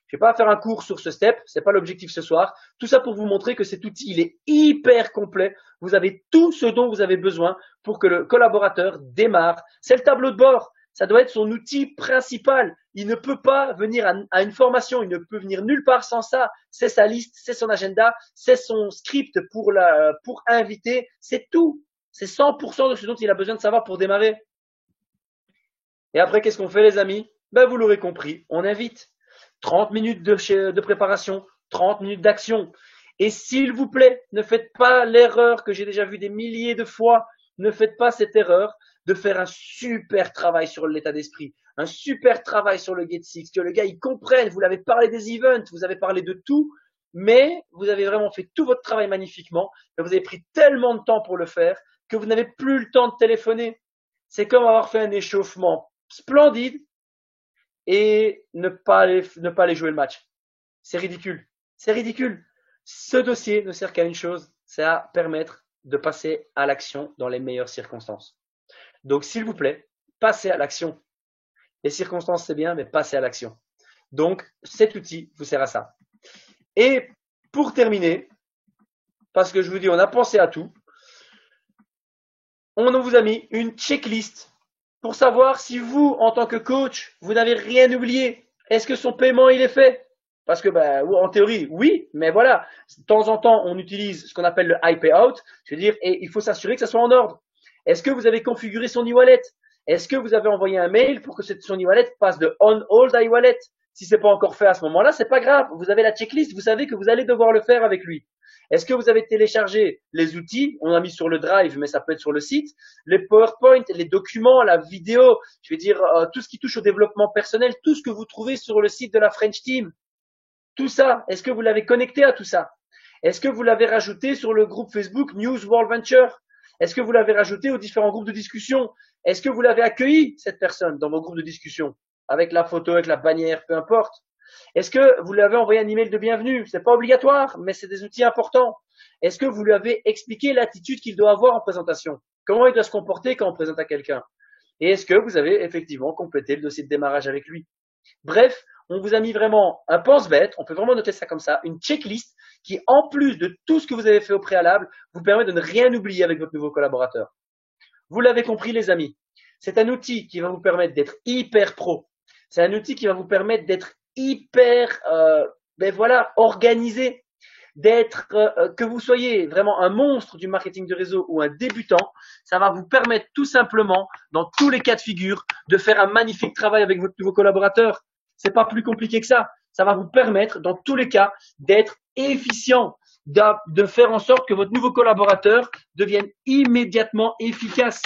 Je vais pas faire un cours sur ce step, c'est pas l'objectif ce soir. Tout ça pour vous montrer que cet outil, il est hyper complet. Vous avez tout ce dont vous avez besoin pour que le collaborateur démarre. C'est le tableau de bord. Ça doit être son outil principal. Il ne peut pas venir à une formation, il ne peut venir nulle part sans ça. C'est sa liste, c'est son agenda, c'est son script pour inviter. C'est tout. C'est 100% de ce dont il a besoin de savoir pour démarrer. Et après, qu'est-ce qu'on fait, les amis? Vous l'aurez compris, on invite. 30 minutes de préparation, 30 minutes d'action. Et s'il vous plaît, ne faites pas l'erreur que j'ai déjà vue des milliers de fois. Ne faites pas cette erreur de faire un super travail sur l'état d'esprit, un super travail sur le Get Six, que le gars il comprenne. Vous l'avez parlé des events, vous avez parlé de tout, mais vous avez vraiment fait tout votre travail magnifiquement. Et vous avez pris tellement de temps pour le faire que vous n'avez plus le temps de téléphoner. C'est comme avoir fait un échauffement splendide et ne pas aller jouer le match. C'est ridicule. C'est ridicule. Ce dossier ne sert qu'à une chose, c'est à permettre de passer à l'action dans les meilleures circonstances. Donc, s'il vous plaît, passez à l'action. Les circonstances, c'est bien, mais passez à l'action. Donc, cet outil vous sert à ça. Et pour terminer, parce que je vous dis, on a pensé à tout, on vous a mis une checklist pour savoir si vous, en tant que coach, vous n'avez rien oublié. Est-ce que son paiement, il est fait? Parce que, en théorie, oui, mais voilà, de temps en temps, on utilise ce qu'on appelle le high payout. Je veux dire, et il faut s'assurer que ça soit en ordre. Est-ce que vous avez configuré son e-wallet? Est-ce que vous avez envoyé un mail pour que son e-wallet passe de on hold à e-wallet? Si c'est pas encore fait à ce moment-là, c'est pas grave. Vous avez la checklist, vous savez que vous allez devoir le faire avec lui. Est-ce que vous avez téléchargé les outils? On a mis sur le drive, mais ça peut être sur le site. Les PowerPoint, les documents, la vidéo, je veux dire, tout ce qui touche au développement personnel, tout ce que vous trouvez sur le site de la French Team. Tout ça, est-ce que vous l'avez connecté à tout ça? Est-ce que vous l'avez rajouté sur le groupe Facebook News World Venture? Est-ce que vous l'avez rajouté aux différents groupes de discussion? Est-ce que vous l'avez accueilli, cette personne, dans vos groupes de discussion? Avec la photo, avec la bannière, peu importe. Est-ce que vous lui avez envoyé un email de bienvenue? C'est pas obligatoire, mais c'est des outils importants. Est-ce que vous lui avez expliqué l'attitude qu'il doit avoir en présentation? Comment il doit se comporter quand on présente à quelqu'un? Et est-ce que vous avez effectivement complété le dossier de démarrage avec lui? Bref, on vous a mis vraiment un pense-bête, on peut vraiment noter ça comme ça, une checklist qui, en plus de tout ce que vous avez fait au préalable, vous permet de ne rien oublier avec votre nouveau collaborateur. Vous l'avez compris, les amis. C'est un outil qui va vous permettre d'être hyper pro. C'est un outil qui va vous permettre d'être hyper, organisé, d'être, que vous soyez vraiment un monstre du marketing de réseau ou un débutant. Ça va vous permettre tout simplement, dans tous les cas de figure, de faire un magnifique travail avec votre nouveau collaborateur. C'est pas plus compliqué que ça. Ça va vous permettre, dans tous les cas, d'être efficient, de faire en sorte que votre nouveau collaborateur devienne immédiatement efficace.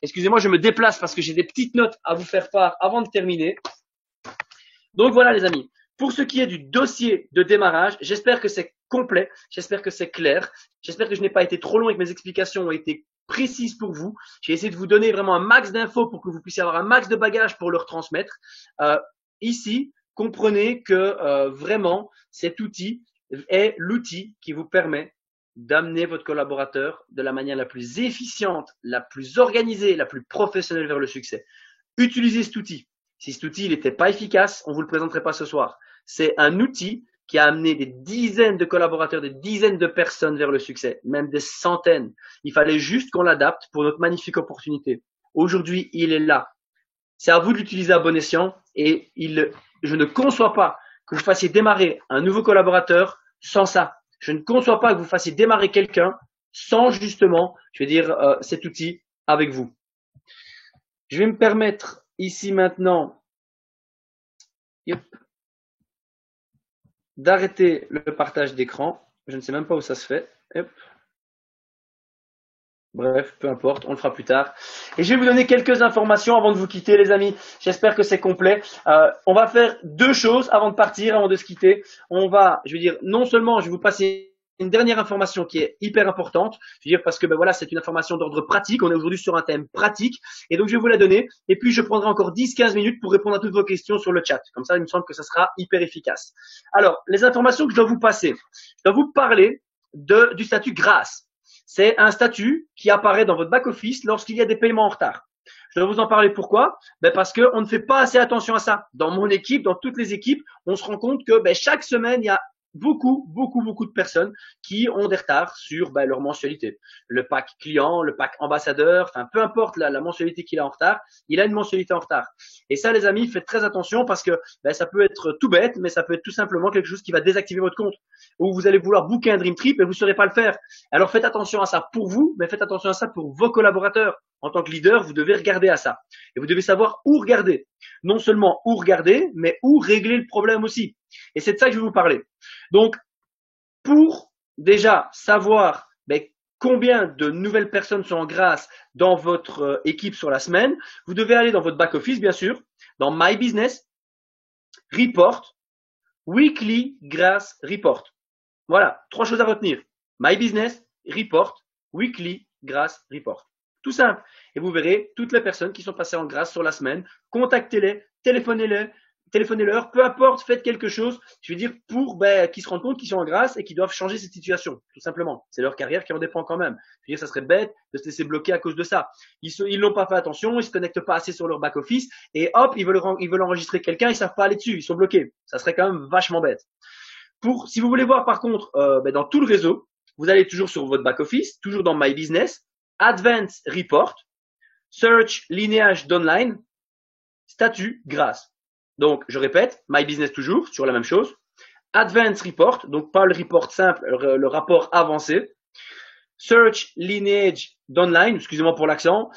Excusez-moi, je me déplace parce que j'ai des petites notes à vous faire part avant de terminer. Donc voilà, les amis. Pour ce qui est du dossier de démarrage, j'espère que c'est complet, j'espère que c'est clair, j'espère que je n'ai pas été trop long et que mes explications ont été précises pour vous. J'ai essayé de vous donner vraiment un max d'infos pour que vous puissiez avoir un max de bagages pour le retransmettre. Ici, comprenez que vraiment, cet outil est l'outil qui vous permet d'amener votre collaborateur de la manière la plus efficiente, la plus organisée, la plus professionnelle vers le succès. Utilisez cet outil. Si cet outil n'était pas efficace, on ne vous le présenterait pas ce soir. C'est un outil qui a amené des dizaines de collaborateurs, des dizaines de personnes vers le succès, même des centaines. Il fallait juste qu'on l'adapte pour notre magnifique opportunité. Aujourd'hui, il est là. C'est à vous de l'utiliser à bon escient et je ne conçois pas que vous fassiez démarrer un nouveau collaborateur sans ça. Je ne conçois pas que vous fassiez démarrer quelqu'un sans justement, cet outil avec vous. Je vais me permettre ici maintenant d'arrêter le partage d'écran. Je ne sais même pas où ça se fait. Bref, peu importe, on le fera plus tard. Et je vais vous donner quelques informations avant de vous quitter, les amis. J'espère que c'est complet. On va faire deux choses avant de partir, avant de se quitter. Non seulement je vais vous passer une dernière information qui est hyper importante, parce que c'est une information d'ordre pratique. On est aujourd'hui sur un thème pratique. Et donc, je vais vous la donner. Et puis, je prendrai encore 10-15 minutes pour répondre à toutes vos questions sur le chat. Comme ça, il me semble que ça sera hyper efficace. Alors, les informations que je dois vous passer. Je dois vous parler du statut grâce. C'est un statut qui apparaît dans votre back-office lorsqu'il y a des paiements en retard. Je vais vous en parler pourquoi? Parce qu'on ne fait pas assez attention à ça. Dans mon équipe, dans toutes les équipes, on se rend compte que chaque semaine, il y a beaucoup de personnes qui ont des retards sur leur mensualité. Le pack client, le pack ambassadeur, enfin peu importe la mensualité qu'il a en retard, il a une mensualité en retard. Et ça, les amis, faites très attention parce que ça peut être tout bête, mais ça peut être tout simplement quelque chose qui va désactiver votre compte. Ou vous allez vouloir booker un Dream Trip et vous ne saurez pas le faire. Alors faites attention à ça pour vous, mais faites attention à ça pour vos collaborateurs. En tant que leader, vous devez regarder à ça. Et vous devez savoir où regarder. Non seulement où regarder, mais où régler le problème aussi. Et c'est de ça que je vais vous parler. Donc, pour déjà savoir combien de nouvelles personnes sont en grâce dans votre équipe sur la semaine, vous devez aller dans votre back-office, bien sûr, dans My Business, Report, Weekly Grâce Report. Voilà, 3 choses à retenir. My Business, Report, Weekly Grâce Report. Tout simple. Et vous verrez toutes les personnes qui sont passées en grâce sur la semaine. Contactez-les, téléphonez-leur, peu importe, faites quelque chose, pour qu'ils se rendent compte qu'ils sont en grâce et qu'ils doivent changer cette situation, tout simplement. C'est leur carrière qui en dépend quand même. Ça serait bête de se laisser bloquer à cause de ça. Ils n'ont pas fait attention, ils se connectent pas assez sur leur back-office et hop, ils veulent enregistrer quelqu'un, ils savent pas aller dessus, ils sont bloqués. Ça serait quand même vachement bête. Si vous voulez voir par contre dans tout le réseau, vous allez toujours sur votre back-office, toujours dans My Business, Advanced Report, Search Linéage d'Online, Statut Grâce. Donc, je répète, My Business toujours, sur la même chose. Advanced Report, donc pas le report simple, le rapport avancé. Search Lineage d'Online, excusez-moi pour l'accent.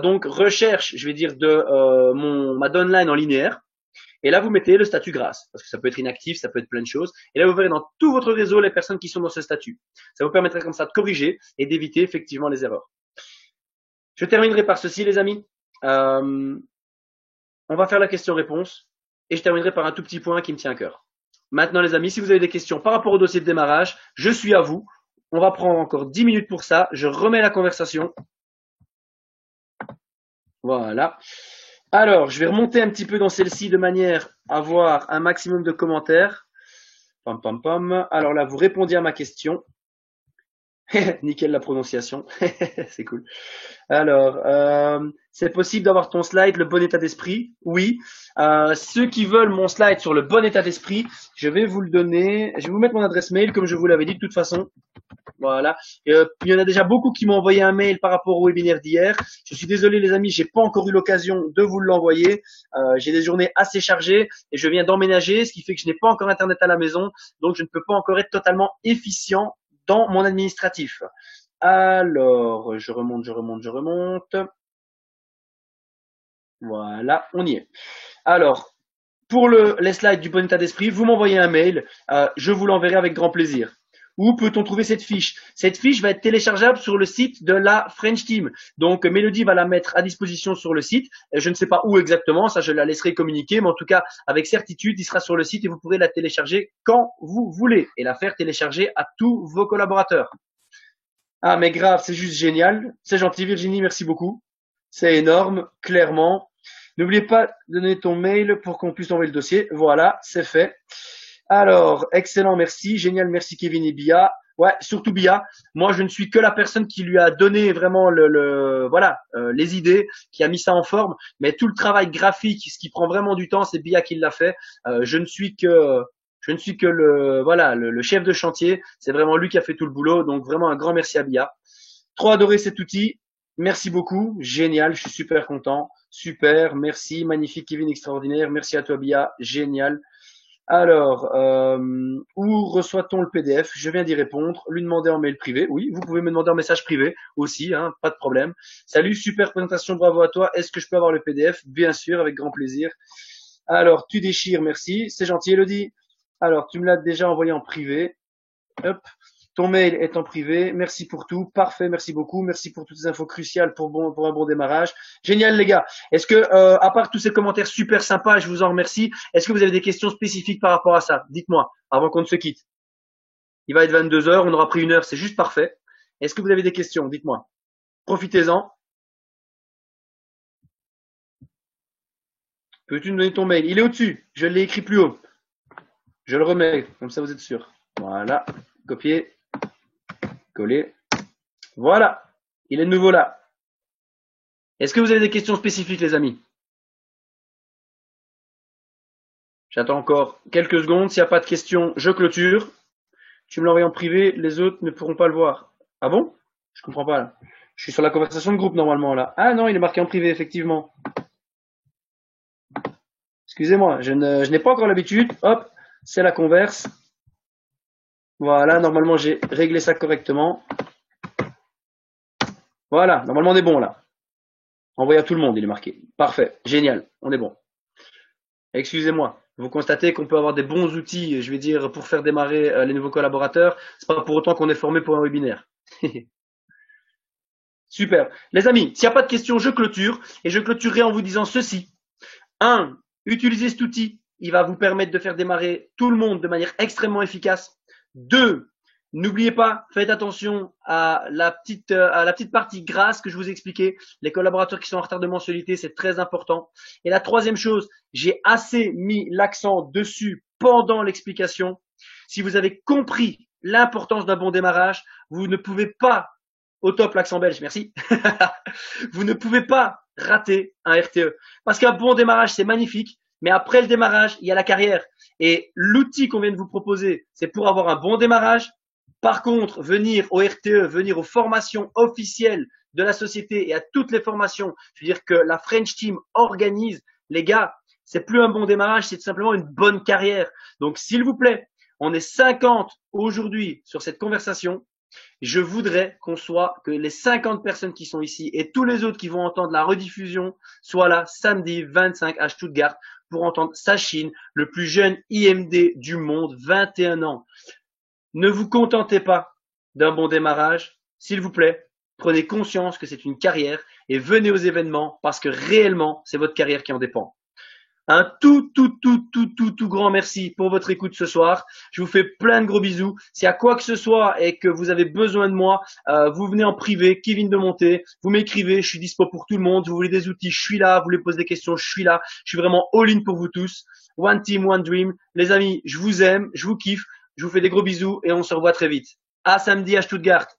Donc recherche, ma downline en linéaire. Et là, vous mettez le statut grâce, parce que ça peut être inactif, ça peut être plein de choses. Et là, vous verrez dans tout votre réseau les personnes qui sont dans ce statut. Ça vous permettrait comme ça de corriger et d'éviter effectivement les erreurs. Je terminerai par ceci, les amis. On va faire la question-réponse et je terminerai par un tout petit point qui me tient à cœur. Maintenant, les amis, si vous avez des questions par rapport au dossier de démarrage, je suis à vous. On va prendre encore 10 minutes pour ça. Je remets la conversation. Voilà. Alors, je vais remonter un petit peu dans celle-ci de manière à avoir un maximum de commentaires. Pam, pam, pam. Alors là, vous répondiez à ma question. Nickel la prononciation. C'est cool. Alors, c'est possible d'avoir ton slide, le bon état d'esprit? Oui. Ceux qui veulent mon slide sur le bon état d'esprit, je vais vous le donner. Je vais vous mettre mon adresse mail, comme je vous l'avais dit de toute façon. Voilà. Il y en a déjà beaucoup qui m'ont envoyé un mail par rapport au webinaire d'hier. Je suis désolé les amis, j'ai pas encore eu l'occasion de vous l'envoyer. J'ai des journées assez chargées et je viens d'emménager, ce qui fait que je n'ai pas encore internet à la maison, donc je ne peux pas encore être totalement efficient dans mon administratif. Alors, je remonte. Voilà, on y est. Alors, pour les slides du bon état d'esprit, vous m'envoyez un mail, je vous l'enverrai avec grand plaisir. Où peut-on trouver cette fiche? Cette fiche va être téléchargeable sur le site de la French Team. Donc, Mélodie va la mettre à disposition sur le site. Je ne sais pas où exactement, ça je la laisserai communiquer, mais en tout cas, avec certitude, il sera sur le site et vous pourrez la télécharger quand vous voulez et la faire télécharger à tous vos collaborateurs. Ah, mais grave, c'est juste génial. C'est gentil, Virginie, merci beaucoup. C'est énorme, clairement. N'oubliez pas de donner ton mail pour qu'on puisse envoyer le dossier. Voilà, c'est fait. Alors, excellent, merci. Génial, merci Kevin et Bia. Ouais, surtout Bia. Moi, je ne suis que la personne qui lui a donné vraiment voilà, les idées, qui a mis ça en forme. Mais tout le travail graphique, ce qui prend vraiment du temps, c'est Bia qui l'a fait. Je ne suis que voilà, le chef de chantier. C'est vraiment lui qui a fait tout le boulot. Donc, vraiment un grand merci à Bia. Trop adoré cet outil. Merci beaucoup. Génial. Je suis super content. Super. Merci. Magnifique, Kevin, extraordinaire. Merci à toi, Bia. Génial. Alors, où reçoit-on le PDF? Je viens d'y répondre. Lui demander en mail privé. Oui, vous pouvez me demander en message privé aussi, hein, pas de problème. Salut, super présentation, bravo à toi. Est-ce que je peux avoir le PDF? Bien sûr, avec grand plaisir. Alors, tu déchires, merci. C'est gentil, Elodie. Alors, tu me l'as déjà envoyé en privé. Hop. Ton mail est en privé. Merci pour tout. Parfait. Merci beaucoup. Merci pour toutes les infos cruciales pour un bon démarrage. Génial, les gars. Est-ce que, à part tous ces commentaires super sympas, je vous en remercie, est-ce que vous avez des questions spécifiques par rapport à ça? Dites-moi, avant qu'on ne se quitte. Il va être 22 heures. On aura pris 1 heure. C'est juste parfait. Est-ce que vous avez des questions? Dites-moi. Profitez-en. Peux-tu me donner ton mail? Il est au-dessus. Je l'ai écrit plus haut. Je le remets. Comme ça, vous êtes sûr. Voilà. Copier. Coller. Voilà. Il est de nouveau là. Est-ce que vous avez des questions spécifiques, les amis? J'attends encore quelques secondes. S'il n'y a pas de questions, je clôture. Tu me l'envoies en privé, les autres ne pourront pas le voir. Ah bon? Je comprends pas là. Je suis sur la conversation de groupe normalement là. Ah non, il est marqué en privé, effectivement. Excusez-moi, je n'ai pas encore l'habitude. Hop, c'est la converse. Voilà, normalement j'ai réglé ça correctement. Voilà, normalement on est bon là. Envoyé à tout le monde, il est marqué. Parfait, génial, on est bon. Excusez-moi, vous constatez qu'on peut avoir des bons outils, je vais dire, pour faire démarrer les nouveaux collaborateurs. C'est pas pour autant qu'on est formé pour un webinaire. Super. Les amis, s'il n'y a pas de questions, je clôture. Et je clôturerai en vous disant ceci. 1. Utilisez cet outil. Il va vous permettre de faire démarrer tout le monde de manière extrêmement efficace. 2. N'oubliez pas, faites attention à la petite partie grasse que je vous expliquais. Les collaborateurs qui sont en retard de mensualité, c'est très important. Et la troisième chose, j'ai assez mis l'accent dessus pendant l'explication. Si vous avez compris l'importance d'un bon démarrage, vous ne pouvez pas, au top l'accent belge, merci, vous ne pouvez pas rater un RTE. Parce qu'un bon démarrage, c'est magnifique, mais après le démarrage, il y a la carrière. Et l'outil qu'on vient de vous proposer, c'est pour avoir un bon démarrage. Par contre, venir au RTE, venir aux formations officielles de la société et à toutes les formations, je veux dire que la French Team organise, les gars, c'est plus un bon démarrage, c'est tout simplement une bonne carrière. Donc, s'il vous plaît, on est 50 aujourd'hui sur cette conversation. Je voudrais que les 50 personnes qui sont ici et tous les autres qui vont entendre la rediffusion soient là samedi 25 à Stuttgart pour entendre Sachin, le plus jeune IMD du monde, 21 ans. Ne vous contentez pas d'un bon démarrage, s'il vous plaît, prenez conscience que c'est une carrière et venez aux événements parce que réellement, c'est votre carrière qui en dépend. Un tout grand merci pour votre écoute ce soir. Je vous fais plein de gros bisous. S'il y a quoi que ce soit et que vous avez besoin de moi, vous venez en privé, Kevin de Monté, vous m'écrivez, je suis dispo pour tout le monde. Vous voulez des outils, je suis là. Vous voulez poser des questions, je suis là. Je suis vraiment all-in pour vous tous. One team, one dream. Les amis, je vous aime, je vous kiffe. Je vous fais des gros bisous et on se revoit très vite. À samedi à Stuttgart.